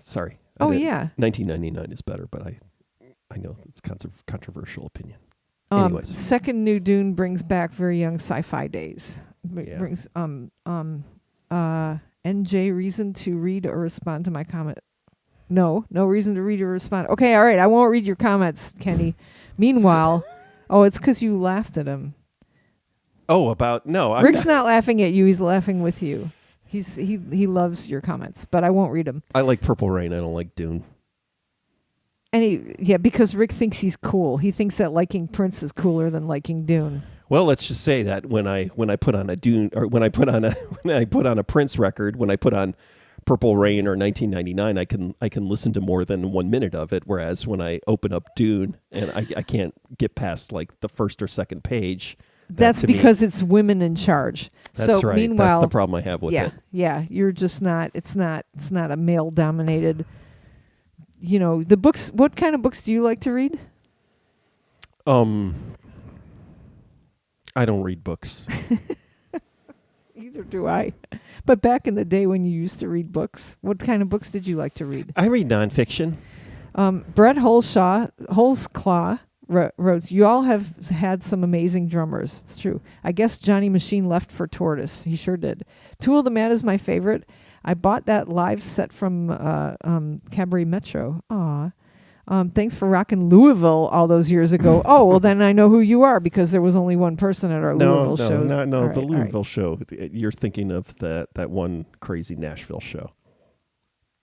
Speaker 2: Sorry.
Speaker 1: Oh, yeah.
Speaker 2: 1999 is better, but I know it's controversial opinion. Anyways.
Speaker 1: Second new Dune brings back very young sci-fi days.
Speaker 2: Yeah.
Speaker 1: Brings NJ reason to read or respond to my comment. No reason to read or respond. Okay, all right. I won't read your comments, Kenny. Meanwhile, it's because you laughed at him.
Speaker 2: Oh,
Speaker 1: Rick's not laughing at you. He's laughing with you. He loves your comments, but I won't read them.
Speaker 2: I like Purple Rain. I don't like Dune.
Speaker 1: And because Rick thinks he's cool. He thinks that liking Prince is cooler than liking Dune.
Speaker 2: Well, let's just say that when I put on a Dune, or when I put on a Prince record, when I put on Purple Rain or 1999, I can listen to more than 1 minute of it. Whereas when I open up Dune and I can't get past like the first or second page.
Speaker 1: That's because it's women in charge.
Speaker 2: That's
Speaker 1: so
Speaker 2: right.
Speaker 1: Meanwhile,
Speaker 2: that's the problem I have with it.
Speaker 1: Yeah. You're just not. It's not a male dominated. The books. What kind of books do you like to read?
Speaker 2: I don't read books.
Speaker 1: Either do I. But back in the day when you used to read books, what kind of books did you like to read?
Speaker 2: I read nonfiction.
Speaker 1: Brett Holzclaw wrote, "You all have had some amazing drummers." It's true. I guess Johnny Machine left for Tortoise. He sure did. Tool the Man is my favorite. I bought that live set from Cabaret Metro. Aw. Thanks for rocking Louisville all those years ago. Oh, well, then I know who you are because there was only one person at our Louisville shows.
Speaker 2: No, the Louisville show. You're thinking of that one crazy Nashville show.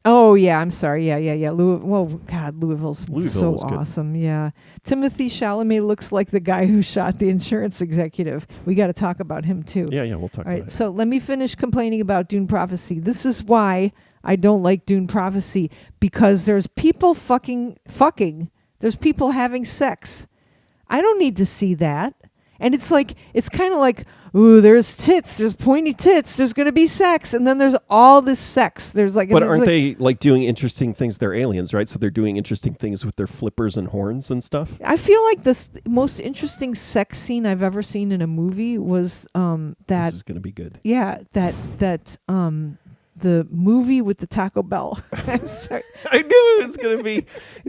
Speaker 1: Oh, yeah, I'm sorry. Yeah. Louisville's so awesome.
Speaker 2: Good.
Speaker 1: Yeah. Timothée Chalamet looks like the guy who shot the insurance executive. We got to talk about him, too.
Speaker 2: Yeah, we'll talk about it.
Speaker 1: So let me finish complaining about Dune Prophecy. This is why I don't like Dune Prophecy, because there's people fucking. There's people having sex. I don't need to see that. And it's kind of like, ooh, there's tits, there's pointy tits, there's going to be sex, and then there's all this sex. There's like,
Speaker 2: but aren't they like doing interesting things? They're aliens, right? So they're doing interesting things with their flippers and horns and stuff.
Speaker 1: I feel like the most interesting sex scene I've ever seen in a movie was that.
Speaker 2: This is going to be good.
Speaker 1: Yeah, that the movie with the Taco Bell. I'm sorry.
Speaker 2: I knew it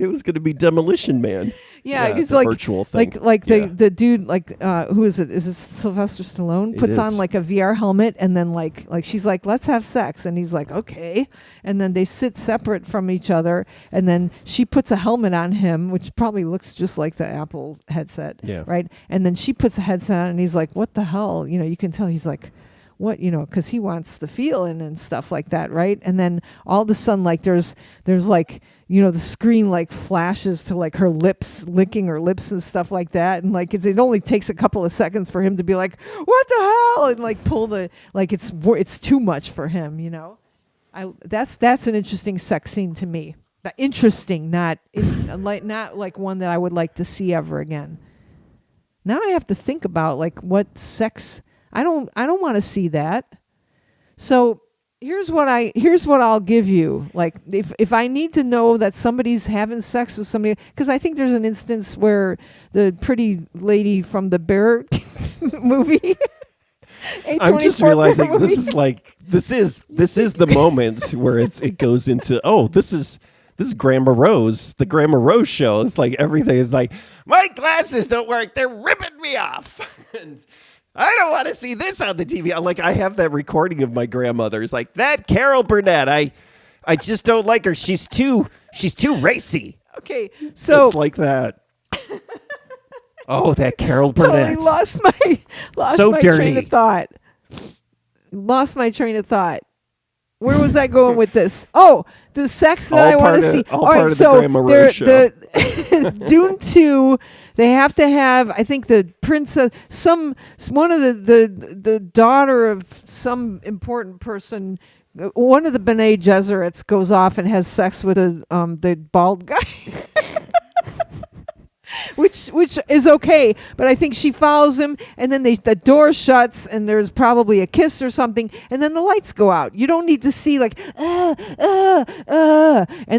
Speaker 2: was going to be Demolition Man.
Speaker 1: Yeah, it's
Speaker 2: the
Speaker 1: like
Speaker 2: virtual thing.
Speaker 1: The dude, like who is it? Is it Sylvester Stallone?
Speaker 2: It
Speaker 1: Puts on
Speaker 2: is.
Speaker 1: like a VR helmet, and then like she's like, let's have sex, and he's like, okay, and then they sit separate from each other, and then she puts a helmet on him, which probably looks just like the Apple headset, right? And then she puts a headset on, and he's like, what the hell? You can tell he's like, what, because he wants the feeling and stuff like that, right? And then all of a sudden, like there's like, the screen like flashes to like her lips, licking her lips and stuff like that, and like it only takes a couple of seconds for him to be like, what the hell, and like pull the, like it's too much for him, that's an interesting sex scene to me. Interesting, not like one that I would like to see ever again. Now I have to think about like what sex. I don't want to see that. So here's what I'll give you. Like if I need to know that somebody's having sex with somebody, because I think there's an instance where the pretty lady from the Bear movie.
Speaker 2: I'm just realizing this is the moment where it goes into, this is Grandma Rose, the Grandma Rose show. It's like everything is like, my glasses don't work, they're ripping me off. And I don't want to see this on the TV. I have that recording of my grandmother. It's like, that Carol Burnett, I just don't like her. She's too racy.
Speaker 1: Okay, so
Speaker 2: it's like that. Oh, that Carol Burnett.
Speaker 1: Totally lost my
Speaker 2: dirty.
Speaker 1: train of thought. Lost my train of thought. Where was I going with this? Oh, the sex that I want to see.
Speaker 2: All part of the Grandma Rose show.
Speaker 1: Dune 2, they have to have, I think, the princess, one of the daughter of some important person, one of the Bene Gesserits goes off and has sex with the bald guy. Which is okay, but I think she follows him, and then the door shuts, and there's probably a kiss or something, and then the lights go out. You don't need to see like and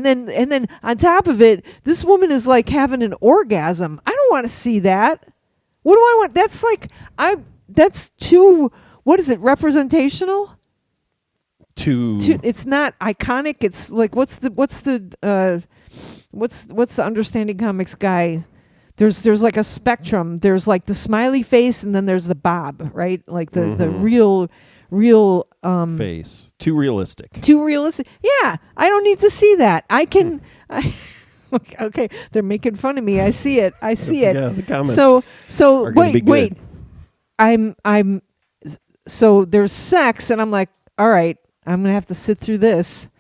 Speaker 1: then on top of it, this woman is like having an orgasm. I don't want to see that. What do I want? That's too. What is it? Representational? It's not iconic. It's like what's the Understanding Comics guy? There's like a spectrum. There's like the smiley face, and then there's the Bob, right? Like the real
Speaker 2: face. Too realistic.
Speaker 1: Yeah, I don't need to see that. I can. Okay, they're making fun of me. I see it.
Speaker 2: Yeah, the comments.
Speaker 1: So
Speaker 2: are gonna be good.
Speaker 1: I'm. So there's sex, and I'm like, all right, I'm gonna have to sit through this.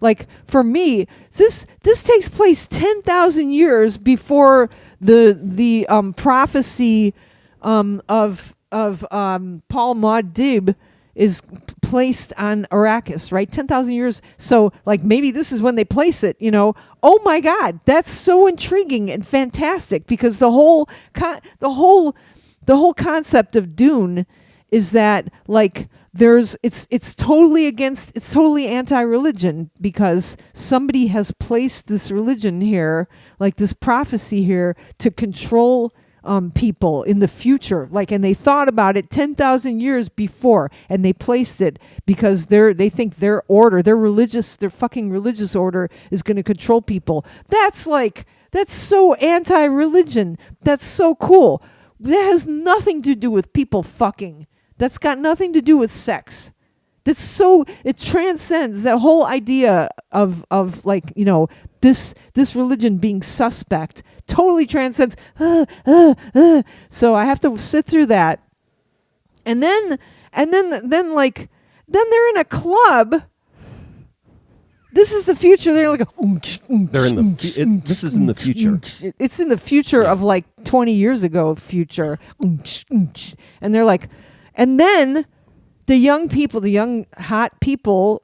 Speaker 1: Like for me, this takes place 10,000 years before the prophecy of Paul Muad'Dib is placed on Arrakis, right? 10,000 years. So like maybe this is when they place it. Oh my God, that's so intriguing and fantastic, because the whole concept of Dune is that like it's totally anti-religion, because somebody has placed this religion here, like this prophecy here, to control people in the future, and they thought about it 10,000 years before, and they placed it because they think their fucking religious order is going to control people. That's so anti-religion. That's so cool. That has nothing to do with people fucking. That's got nothing to do with sex. It transcends that whole idea of this religion being suspect. Totally transcends. So I have to sit through that, and then they're in a club. This is the future. They're like,
Speaker 2: they're in the. This is in the future.
Speaker 1: It's in the future of like 20 years ago. Future, and they're like. And then the young hot people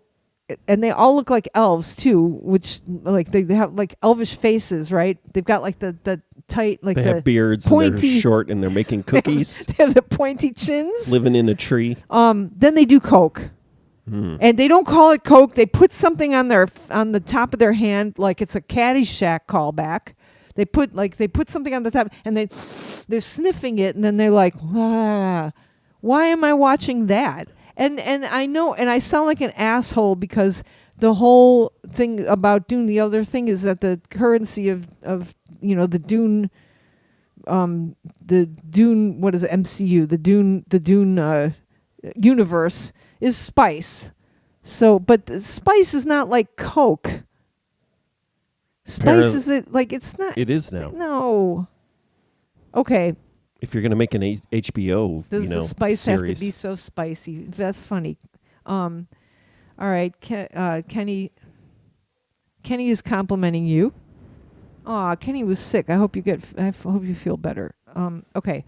Speaker 1: and they all look like elves too, which like they have like elvish faces, right? They've got like the tight, like
Speaker 2: They
Speaker 1: the
Speaker 2: have beards and
Speaker 1: pointy,
Speaker 2: they're short and they're making cookies,
Speaker 1: they have the pointy chins.
Speaker 2: living in a tree.
Speaker 1: Then they do coke. And they don't call it coke. They put something on the top of their hand, like it's a Caddyshack callback. They put something on the top, and they're sniffing it, and then they're like, why am I watching that? And I know, and I sound like an asshole because the whole thing about Dune. The other thing is that the currency of the Dune. The Dune, what is it, MCU? The Dune universe is spice. So, but spice is not like Coke. Spice is like, it's not.
Speaker 2: It is now.
Speaker 1: No. Okay.
Speaker 2: If you're going to make an HBO,
Speaker 1: Does the spice
Speaker 2: series.
Speaker 1: have to be so spicy? That's funny. All right. Kenny is complimenting you. Aw, Kenny was sick. I hope you feel better. Okay.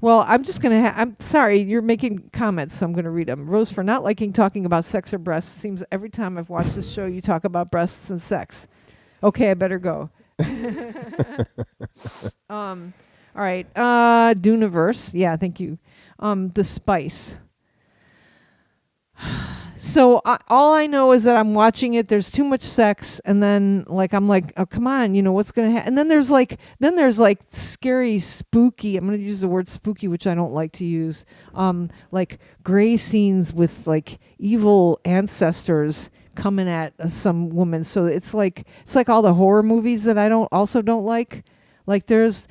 Speaker 1: Well, I'm just going to I'm sorry, you're making comments, so I'm going to read them. Rose, for not liking talking about sex or breasts. It seems every time I've watched this show, you talk about breasts and sex. Okay, I better go. All right. Duneverse. Yeah, thank you. The spice. So all I know is that I'm watching it. There's too much sex, and then I'm like, oh come on, what's gonna happen? And then there's like scary, spooky. I'm gonna use the word spooky, which I don't like to use. Like gray scenes with like evil ancestors coming at some woman. So it's like all the horror movies that I don't like. Like there's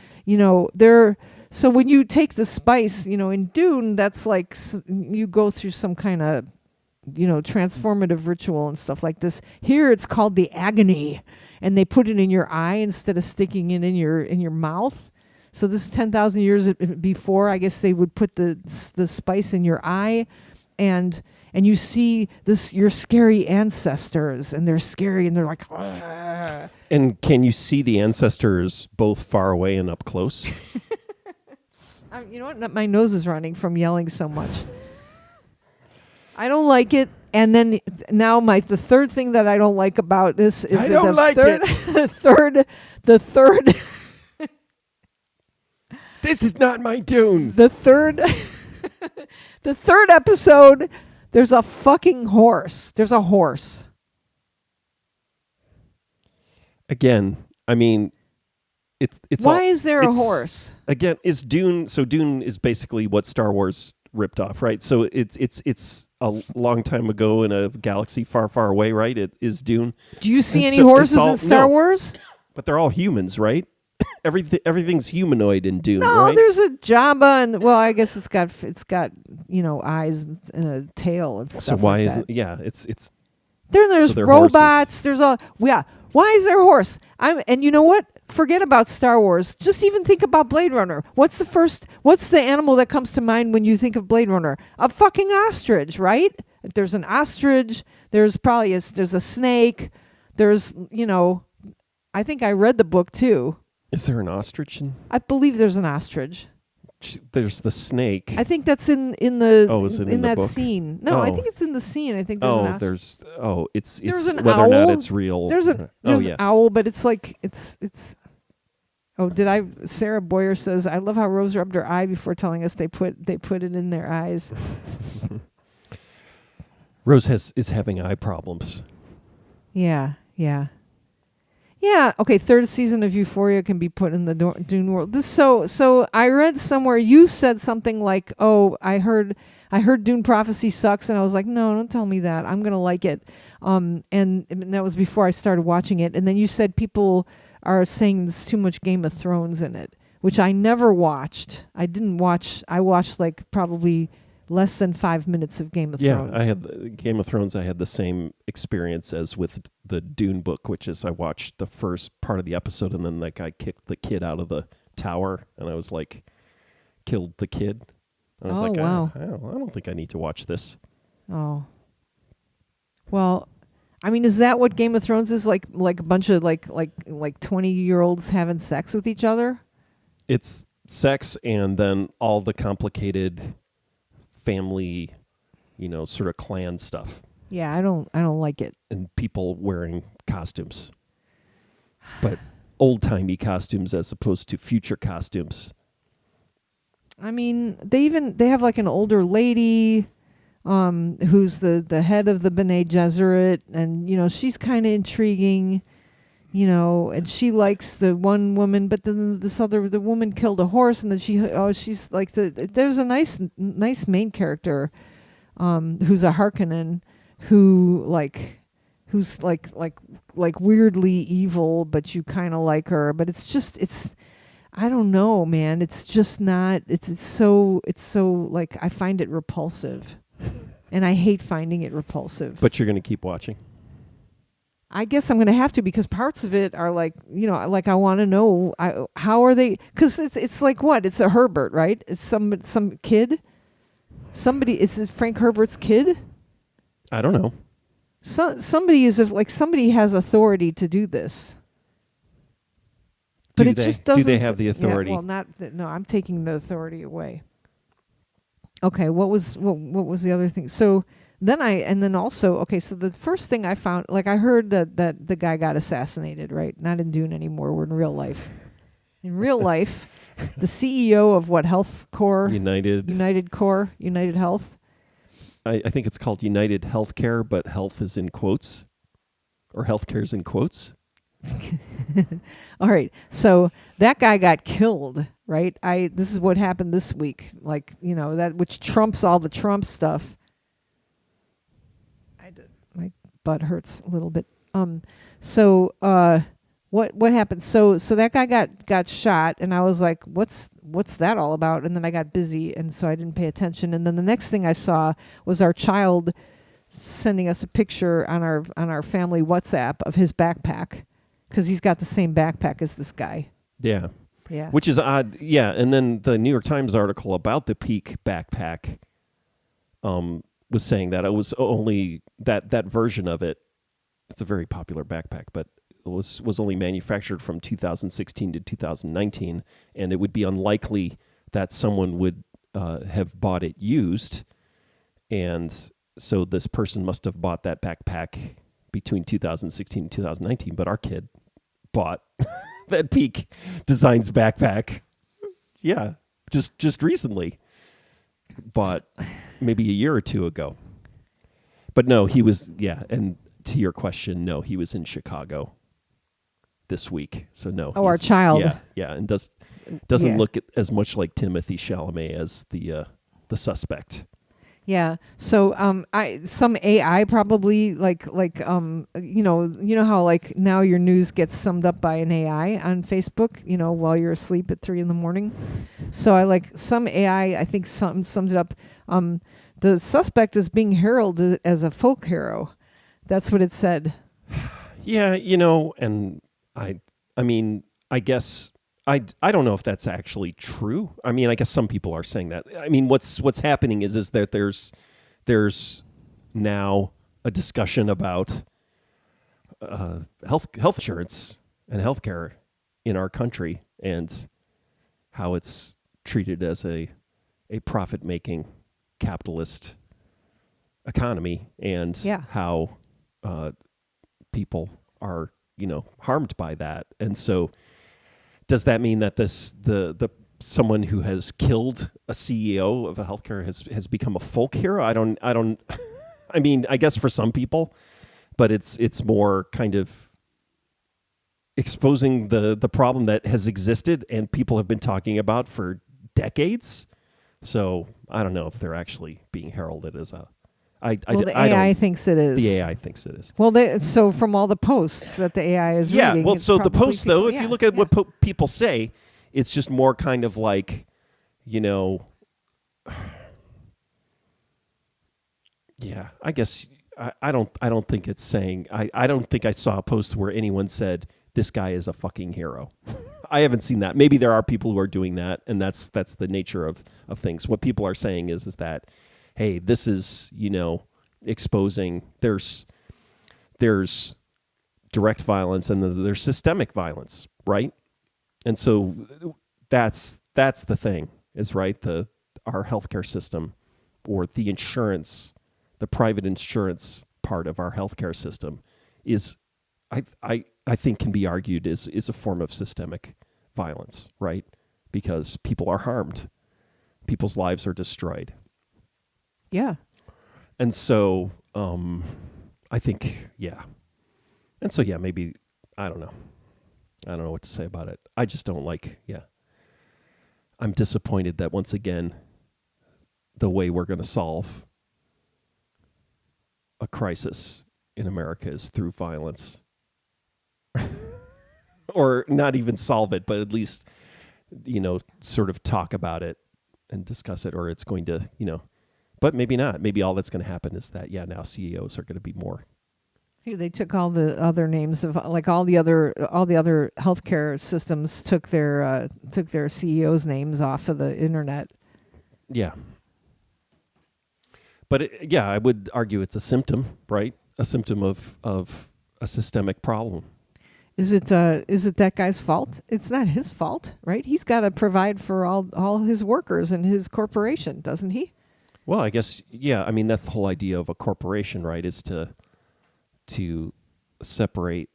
Speaker 1: So when you take the spice, in Dune, that's like you go through some kind of transformative ritual and stuff like this. Here it's called the agony, and they put it in your eye instead of sticking it in your mouth. So this is 10,000 years before. I guess they would put the spice in your eye, and you see your scary ancestors, and they're scary, and they're like. Argh.
Speaker 2: And can you see the ancestors both far away and up close?
Speaker 1: You know what? My nose is running from yelling so much. I don't like it. And then now the third thing that I don't like about this is the third
Speaker 2: This is not my Dune.
Speaker 1: the third episode, there's a fucking horse. There's a horse.
Speaker 2: Again, I mean, it's
Speaker 1: Why is there a horse?
Speaker 2: Again, is Dune? So Dune is basically what Star Wars ripped off, right? So it's a long time ago in a galaxy far, far away, right? It is Dune.
Speaker 1: Do you see any horses in Star Wars?
Speaker 2: But they're all humans, right? Everything's humanoid in Dune,
Speaker 1: no,
Speaker 2: right?
Speaker 1: There's a Jabba, and I guess it's got eyes and a tail and stuff.
Speaker 2: So why
Speaker 1: like
Speaker 2: is
Speaker 1: that.
Speaker 2: it? Yeah, it's.
Speaker 1: There's robots.
Speaker 2: Horses.
Speaker 1: Why is there a horse? And you know what? Forget about Star Wars. Just even think about Blade Runner. What's the animal that comes to mind when you think of Blade Runner? A fucking ostrich, right? There's an ostrich. There's a snake. There's, I think I read the book too.
Speaker 2: Is there an ostrich
Speaker 1: I believe there's an ostrich.
Speaker 2: There's the snake.
Speaker 1: I think that's in the
Speaker 2: is it in
Speaker 1: that
Speaker 2: the book?
Speaker 1: scene. No, I think it's in the scene. I think there's an ostrich.
Speaker 2: It's
Speaker 1: there's an
Speaker 2: whether
Speaker 1: owl.
Speaker 2: or not it's real.
Speaker 1: There's an owl, but it's like it's. Oh, Sarah Boyer says, I love how Rose rubbed her eye before telling us they put it in their eyes.
Speaker 2: Rose is having eye problems.
Speaker 1: Yeah. Okay, third season of Euphoria can be put in the Dune world. So I read somewhere you said something like, "Oh, I heard Dune Prophecy sucks," and I was like, "No, don't tell me that. I'm gonna like it." And that was before I started watching it. And then you said people are saying there's too much Game of Thrones in it, which I never watched. I didn't watch. I watched like probably less than 5 minutes of Game of Thrones.
Speaker 2: Yeah, I had Game of Thrones. I had the same experience as with the Dune book, which is I watched the first part of the episode and then I kicked the kid out of the tower and I was like, killed the kid. I was
Speaker 1: wow.
Speaker 2: I don't think I need to watch this.
Speaker 1: Oh. Well, I mean, is that what Game of Thrones is like a bunch of like 20-year-olds having sex with each other?
Speaker 2: It's sex and then all the complicated family, sort of clan stuff.
Speaker 1: Yeah, I don't like it.
Speaker 2: and people wearing costumes, but old-timey costumes as opposed to future costumes.
Speaker 1: I mean, they have like an older lady who's the head of the B'nai Gesserit, and she's kind of intriguing, and she likes the one woman, but then the woman killed a horse, and then she's like there's a nice main character who's a Harkonnen who's weirdly evil, but you kind of like her, but it's I don't know, man. It's just not. It's so like I find it repulsive, and I hate finding it repulsive.
Speaker 2: But you're going to keep watching.
Speaker 1: I guess I'm going to have to, because parts of it are like I want to know how are they, because it's like what, it's a Herbert, right? It's some kid. Somebody, is this Frank Herbert's kid?
Speaker 2: I don't know.
Speaker 1: Somebody somebody has authority to do this. But just doesn't.
Speaker 2: Do they have the authority?
Speaker 1: Yeah, well, no. I'm taking the authority away. Okay, what was the other thing? So then also, okay, so the first thing I found, like I heard that the guy got assassinated, right? Not in Dune anymore. We're in real life. In real life, the CEO of what, Health Corps? United Health.
Speaker 2: I think it's called United Healthcare, but health is in quotes, or healthcare is in quotes.
Speaker 1: All right, so that guy got killed, right? This is what happened this week, like that, which trumps all the Trump stuff. My butt hurts a little bit. So what happened? So that guy got shot, and I was like, what's that all about? And then I got busy, and so I didn't pay attention. And then the next thing I saw was our child sending us a picture on our family WhatsApp of his backpack, because he's got the same backpack as this guy.
Speaker 2: Yeah.
Speaker 1: Yeah.
Speaker 2: Which is odd. Yeah. And then the New York Times article about the Peak backpack was saying that it was only that version of it. It's a very popular backpack, but it was only manufactured from 2016 to 2019. And it would be unlikely that someone would have bought it used. And so this person must have bought that backpack between 2016 and 2019, but our kid bought that Peak Designs backpack. Yeah, just recently. Bought maybe a year or two ago. But no, he was, yeah, and to your question, no, he was in Chicago this week. So no.
Speaker 1: Oh, our child.
Speaker 2: Yeah, and doesn't look as much like Timothy Chalamet as the suspect.
Speaker 1: Yeah. So some AI probably like how like now your news gets summed up by an AI on Facebook, while you're asleep at 3 a.m. So some AI, I think summed it up. The suspect is being heralded as a folk hero. That's what it said.
Speaker 2: Yeah, and I mean, I guess I don't know if that's actually true. I mean, I guess some people are saying that. I mean, what's happening is that there's now a discussion about health insurance and healthcare in our country, and how it's treated as a profit-making capitalist economy, and how people are harmed by that. And so does that mean that the someone who has killed a CEO of a healthcare has become a folk hero? I don't I mean, I guess for some people, but it's more kind of exposing the problem that has existed and people have been talking about for decades. So I don't know if they're actually being heralded as a
Speaker 1: the AI thinks it is.
Speaker 2: The AI thinks it is.
Speaker 1: Well, so from all the posts that the AI is reading.
Speaker 2: Yeah, well, so the posts, though, if you look at what people say, it's just more kind of like, yeah, I guess I don't think it's saying, I don't think I saw a post where anyone said this guy is a fucking hero. I haven't seen that. Maybe there are people who are doing that, and that's the nature of things. What people are saying is that, hey, this is, exposing, there's direct violence and there's systemic violence, right? And so that's the thing, is right, our healthcare system, or the insurance, the private insurance part of our healthcare system is, I think, can be argued is a form of systemic violence, right? Because people are harmed, people's lives are destroyed,
Speaker 1: Yeah.
Speaker 2: and so I think, yeah, and so yeah, maybe I don't know what to say about it. I just don't like, yeah. I'm disappointed that once again, the way we're going to solve a crisis in America is through violence. Or not even solve it, but at least, sort of talk about it and discuss it, or it's going to, but maybe not. Maybe all that's going to happen is that, now CEOs are going to be more.
Speaker 1: Hey, they took all the other names of like all the other healthcare systems took their CEOs' names off of the internet.
Speaker 2: Yeah. But I would argue it's a symptom, right? A symptom of a systemic problem.
Speaker 1: Is it that guy's fault? It's not his fault, right? He's got to provide for all his workers and his corporation, doesn't he?
Speaker 2: Well, I guess, yeah. I mean, that's the whole idea of a corporation, right? Is to separate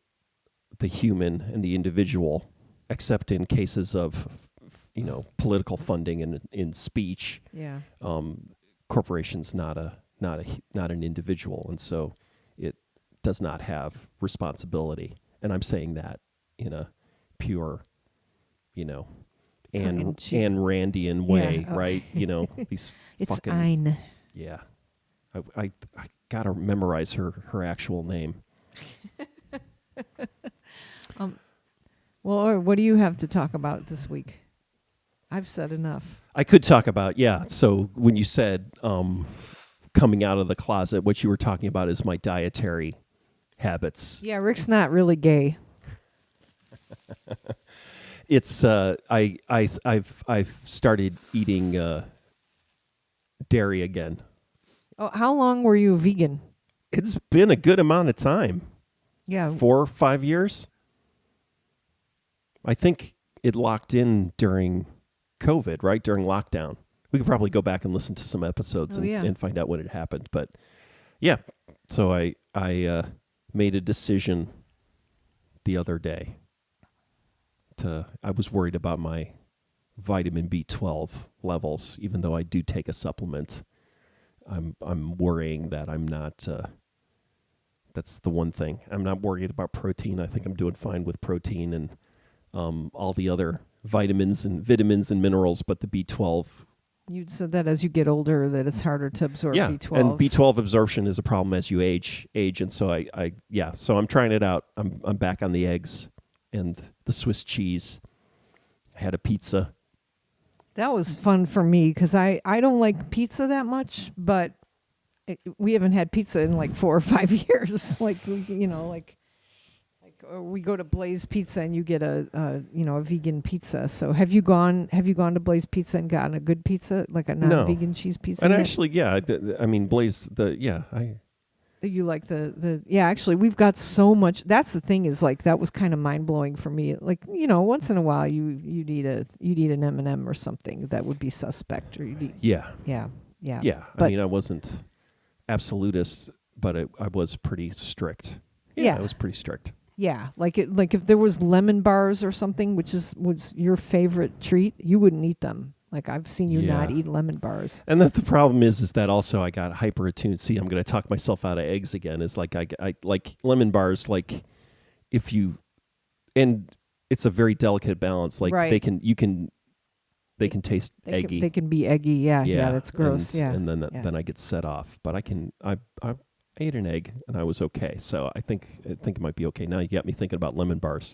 Speaker 2: the human and the individual, except in cases of, political funding and in speech.
Speaker 1: Yeah.
Speaker 2: Corporation's not an individual, and so it does not have responsibility. And I'm saying that in a pure, Anne Randian way, right? These
Speaker 1: it's
Speaker 2: fucking
Speaker 1: Ein.
Speaker 2: Yeah. I gotta memorize her actual name.
Speaker 1: Well, what do you have to talk about this week? I've said enough.
Speaker 2: I could talk about, so when you said coming out of the closet, what you were talking about is my dietary habits.
Speaker 1: Yeah, Rick's not really gay.
Speaker 2: It's I've started eating dairy again.
Speaker 1: Oh, how long were you a vegan?
Speaker 2: It's been a good amount of time.
Speaker 1: Yeah.
Speaker 2: 4 or 5 years. I think it locked in during COVID, right? During lockdown. We could probably go back and listen to some episodes and find out when it happened. But yeah, so I made a decision the other day. I was worried about my vitamin B12 levels, even though I do take a supplement. I'm worrying that I'm not. That's the one thing. I'm not worried about protein. I think I'm doing fine with protein and all the other vitamins and minerals, but the B12.
Speaker 1: You said that as you get older, that it's harder to absorb B12.
Speaker 2: And B12 absorption is a problem as you age, and so so I'm trying it out. I'm back on the eggs and the Swiss cheese. I had a pizza.
Speaker 1: That was fun for me because I don't like pizza that much, but we haven't had pizza in like 4 or 5 years. We go to Blaze Pizza and you get a vegan pizza. So have you gone to Blaze Pizza and gotten a good pizza, like a non-vegan cheese pizza?
Speaker 2: And
Speaker 1: yet?
Speaker 2: actually, Blaze
Speaker 1: You like actually we've got so much. That's the thing, is like that was kind of mind blowing for me. Like, once in a while you'd eat an M&M or something that would be suspect, or yeah.
Speaker 2: But I wasn't absolutist, but I was pretty strict. I was pretty strict.
Speaker 1: Yeah, like if there was lemon bars or something, which was your favorite treat, you wouldn't eat them. Like, I've seen you not eat lemon bars.
Speaker 2: And the problem is that also I got hyper attuned. See, I'm going to talk myself out of eggs again. Is like I like lemon bars. Like, and it's a very delicate balance. Like they can taste eggy.
Speaker 1: They can be eggy. Yeah, that's gross.
Speaker 2: And then I get set off. But I ate an egg and I was okay. So I think it might be okay. Now you got me thinking about lemon bars.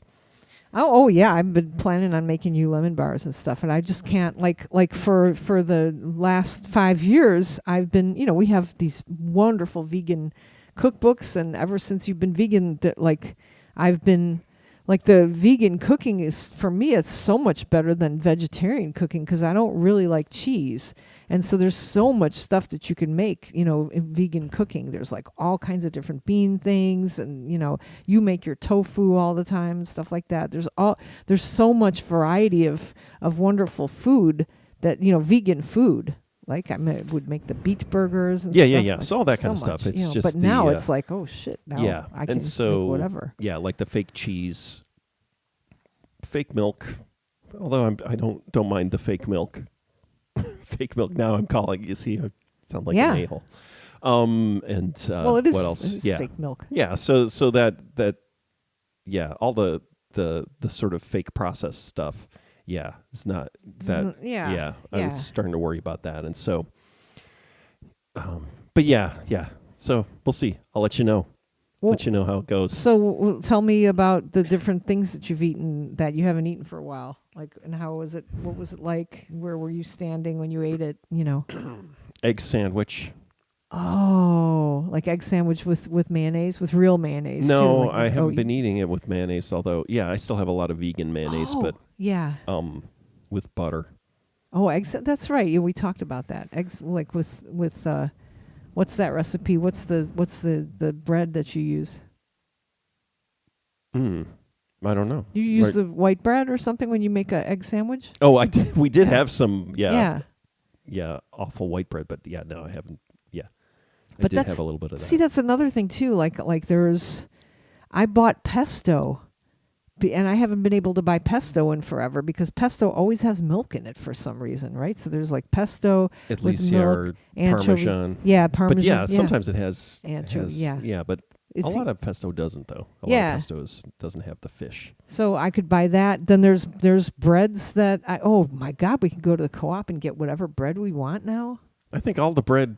Speaker 1: Oh yeah, I've been planning on making you lemon bars and stuff, and I just can't like for the last 5 years I've been, we have these wonderful vegan cookbooks, and ever since you've been vegan, I've been like, the vegan cooking is, for me, it's so much better than vegetarian cooking because I don't really like cheese. And so there's so much stuff that you can make, in vegan cooking. There's like all kinds of different bean things, and, you make your tofu all the time, stuff like that. There's so much variety of wonderful food that, vegan food. like. I would make the beet burgers and
Speaker 2: Yeah,
Speaker 1: stuff.
Speaker 2: yeah.
Speaker 1: Like,
Speaker 2: So all that kind of stuff.
Speaker 1: much,
Speaker 2: It's
Speaker 1: you know,
Speaker 2: just
Speaker 1: but
Speaker 2: the,
Speaker 1: now it's like, oh shit, now
Speaker 2: yeah.
Speaker 1: I can
Speaker 2: And so,
Speaker 1: make whatever.
Speaker 2: yeah, like the fake cheese, fake milk. Although I don't mind the fake milk. Fake milk. Now I'm calling. You see, I sound like
Speaker 1: Yeah.
Speaker 2: an a-hole. And
Speaker 1: Well, it is.
Speaker 2: what else?
Speaker 1: It is fake milk.
Speaker 2: Yeah. So that yeah, all the sort of fake process stuff. Yeah, it's not that.
Speaker 1: Yeah.
Speaker 2: Yeah. I
Speaker 1: Yeah.
Speaker 2: was starting to worry about that, and so. But yeah. So we'll see. I'll let you know.
Speaker 1: Well,
Speaker 2: Let you know how it goes.
Speaker 1: So tell me about the different things that you've eaten that you haven't eaten for a while. Like, and how was it? What was it like? Where were you standing when you ate it? You know.
Speaker 2: Egg sandwich.
Speaker 1: Oh, like egg sandwich with mayonnaise, with real mayonnaise.
Speaker 2: No,
Speaker 1: too. Like,
Speaker 2: I haven't been eating it with mayonnaise. Although, yeah, I still have a lot of vegan mayonnaise, but
Speaker 1: yeah.
Speaker 2: with butter.
Speaker 1: Oh, eggs. That's right. Yeah, we talked about that. Eggs, like with what's that recipe? What's the bread that you use?
Speaker 2: I don't know.
Speaker 1: You use the white bread or something when you make an egg sandwich?
Speaker 2: Oh, I did. We did have some.
Speaker 1: Yeah.
Speaker 2: Yeah, awful white bread, but yeah, no, I haven't. Yeah, I
Speaker 1: But
Speaker 2: did have a little bit of that.
Speaker 1: See, that's another thing too. Like I bought pesto, and I haven't been able to buy pesto in forever because pesto always has milk in it for some reason, right? So there's like pesto
Speaker 2: At
Speaker 1: with
Speaker 2: least,
Speaker 1: milk,
Speaker 2: or
Speaker 1: anchovies.
Speaker 2: Parmesan.
Speaker 1: Yeah, Parmesan.
Speaker 2: But yeah, sometimes it has
Speaker 1: Anchovy,
Speaker 2: Yeah, but
Speaker 1: It's
Speaker 2: a lot of pesto doesn't though. A
Speaker 1: Yeah.
Speaker 2: lot of pesto doesn't have the fish.
Speaker 1: So I could buy that. Then there's breads that oh my God, we can go to the co-op and get whatever bread we want now.
Speaker 2: I think all the bread.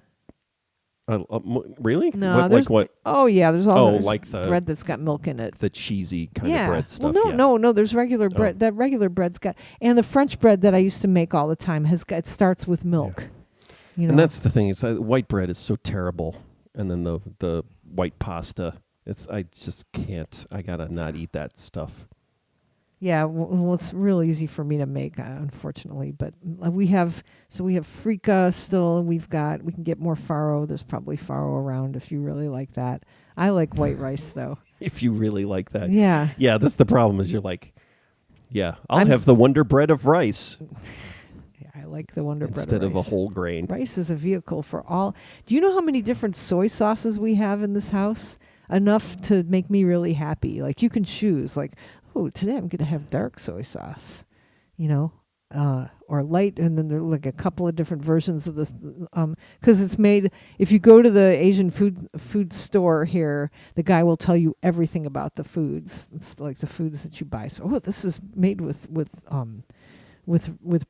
Speaker 2: Really?
Speaker 1: No,
Speaker 2: like what?
Speaker 1: Oh yeah, there's
Speaker 2: there's like the
Speaker 1: bread that's got milk in it.
Speaker 2: The cheesy kind of bread stuff.
Speaker 1: Well, no. There's regular bread. That regular bread's got, and the French bread that I used to make all the time it starts with milk. You know?
Speaker 2: And that's the thing is white bread is so terrible, and then the white pasta. I just can't. I gotta not eat that stuff.
Speaker 1: Yeah, well, it's real easy for me to make, unfortunately. But we have frika still, and we can get more farro. There's probably farro around if you really like that. I like white rice though.
Speaker 2: If you really like that.
Speaker 1: Yeah.
Speaker 2: Yeah, that's the problem is you're like, yeah, I'll have the Wonder Bread of rice.
Speaker 1: Yeah, I like the Wonder Bread
Speaker 2: instead of
Speaker 1: rice.
Speaker 2: a whole grain.
Speaker 1: Rice is a vehicle for all. Do you know how many different soy sauces we have in this house? Enough to make me really happy. Like you can choose like, oh, today I'm going to have dark soy sauce, you know, or light. And then there are like a couple of different versions of this, because it's made, if you go to the Asian food store here, the guy will tell you everything about the foods. It's like the foods that you buy. So, this is made with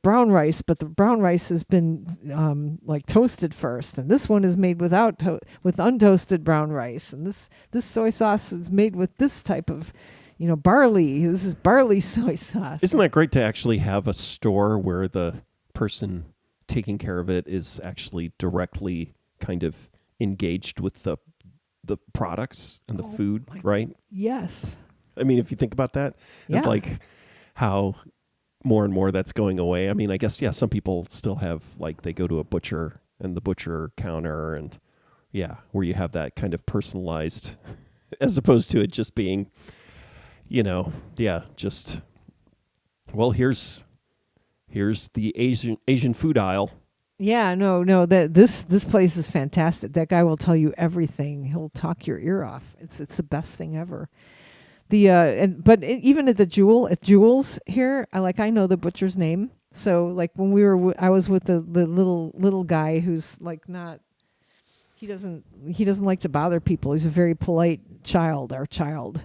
Speaker 1: brown rice, but the brown rice has been like toasted first, and this one is made with untoasted brown rice, and this soy sauce is made with this type of, you know, barley. This is barley soy sauce.
Speaker 2: Isn't that great to actually have a store where the person taking care of it is actually directly kind of engaged with the products and the food, right?
Speaker 1: Yes.
Speaker 2: I mean, if you think about that, it's like how more and more that's going away. I mean, I guess, some people still have, like, they go to a butcher and the butcher counter and, where you have that kind of personalized, as opposed to it just being, just, well, here's the Asian food aisle.
Speaker 1: Yeah, no, this place is fantastic. That guy will tell you everything. He'll talk your ear off. It's the best thing ever. Even at Jewel's here, I know the butcher's name. So like when I was with the little guy who's like he doesn't like to bother people. He's a very polite our child,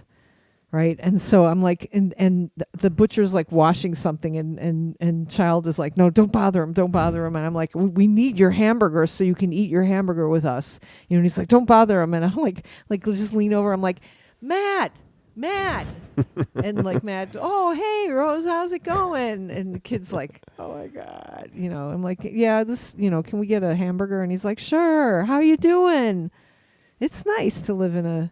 Speaker 1: right? And so I'm like, and the butcher's like washing something, and child is like, no, don't bother him. And I'm like, we need your hamburger so you can eat your hamburger with us. You know, and he's like, don't bother him. And I'm like just lean over. I'm like, Matt. And like Matt, oh, hey, Rose, how's it going? And the kid's like, oh my God, I'm like, yeah, this, can we get a hamburger? And he's like, sure. How you doing? It's nice to live it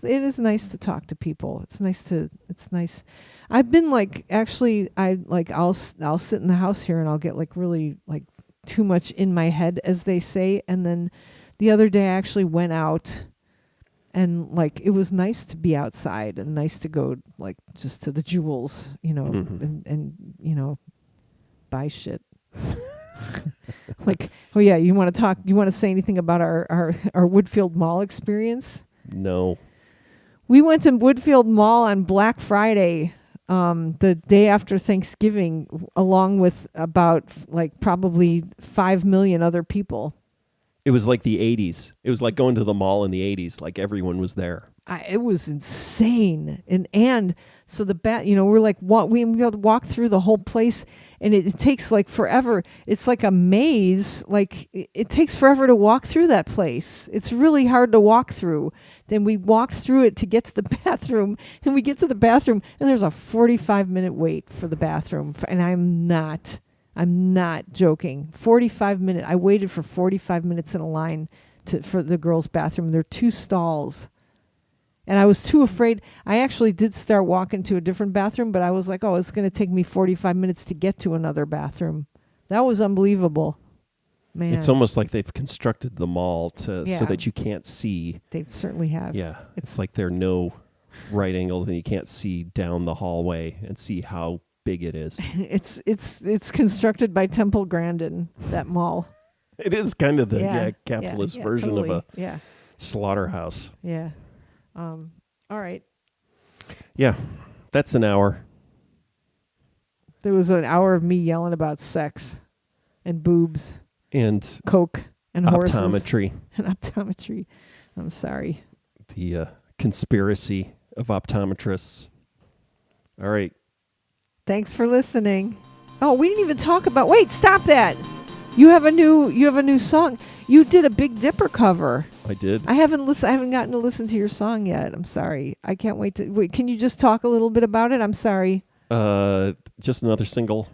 Speaker 1: is nice to talk to people. It's nice. I've been like, actually, I'll sit in the house here and I'll get like really like too much in my head, as they say. And then the other day I actually went out. And like it was nice to be outside and nice to go like just to the Jewels, and buy shit. Like, oh yeah, you want to say anything about our Woodfield Mall experience?
Speaker 2: No.
Speaker 1: We went to Woodfield Mall on Black Friday, the day after Thanksgiving, along with about like probably 5 million other people.
Speaker 2: It was like the 80s. It was like going to the mall in the 80s. Like everyone was there.
Speaker 1: It was insane, and so we're like we be able to walk through the whole place, and it takes like forever. It's like a maze. Like it takes forever to walk through that place. It's really hard to walk through. Then we walked through it to get to the bathroom, and we get to the bathroom, and there's a 45-minute wait for the bathroom, and I'm not joking. 45 minutes. I waited for 45 minutes in a line for the girls' bathroom. There are 2 stalls. And I was too afraid. I actually did start walking to a different bathroom, but I was like, oh, it's going to take me 45 minutes to get to another bathroom. That was unbelievable. Man.
Speaker 2: It's almost like they've constructed the mall so
Speaker 1: Yeah.
Speaker 2: that you can't see.
Speaker 1: They certainly have.
Speaker 2: Yeah. It's like there are no right angles and you can't see down the hallway and see how big it is.
Speaker 1: It's constructed by Temple Grandin, that mall.
Speaker 2: It is kind of the capitalist version
Speaker 1: totally.
Speaker 2: of a slaughterhouse.
Speaker 1: Yeah. All right.
Speaker 2: Yeah. That's an hour.
Speaker 1: There was an hour of me yelling about sex and boobs,
Speaker 2: And
Speaker 1: coke and horses.
Speaker 2: optometry.
Speaker 1: And optometry. I'm sorry.
Speaker 2: The conspiracy of optometrists. All right.
Speaker 1: Thanks for listening. Oh, we didn't even talk about. Wait, stop that. You have a new song. You did a Big Dipper cover.
Speaker 2: I did.
Speaker 1: I haven't gotten to listen to your song yet. I'm sorry. I can't wait to. Wait, can you just talk a little bit about it? I'm sorry.
Speaker 2: Just another single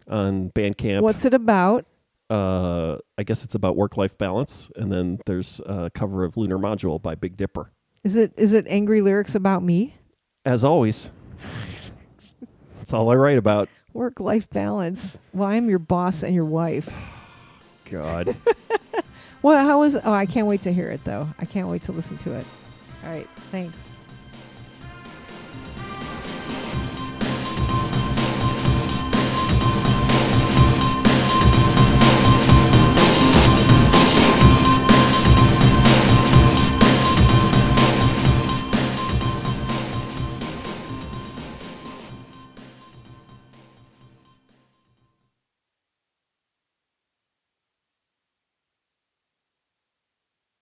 Speaker 2: on Bandcamp.
Speaker 1: What's it about?
Speaker 2: I guess it's about work-life balance, and then there's a cover of Lunar Module by Big Dipper.
Speaker 1: Is it angry lyrics about me?
Speaker 2: As always. That's all I write about.
Speaker 1: Work-life balance. Well, I'm your boss and your wife.
Speaker 2: God.
Speaker 1: Well, how was? Oh, I can't wait to hear it though. I can't wait to listen to it. All right, thanks.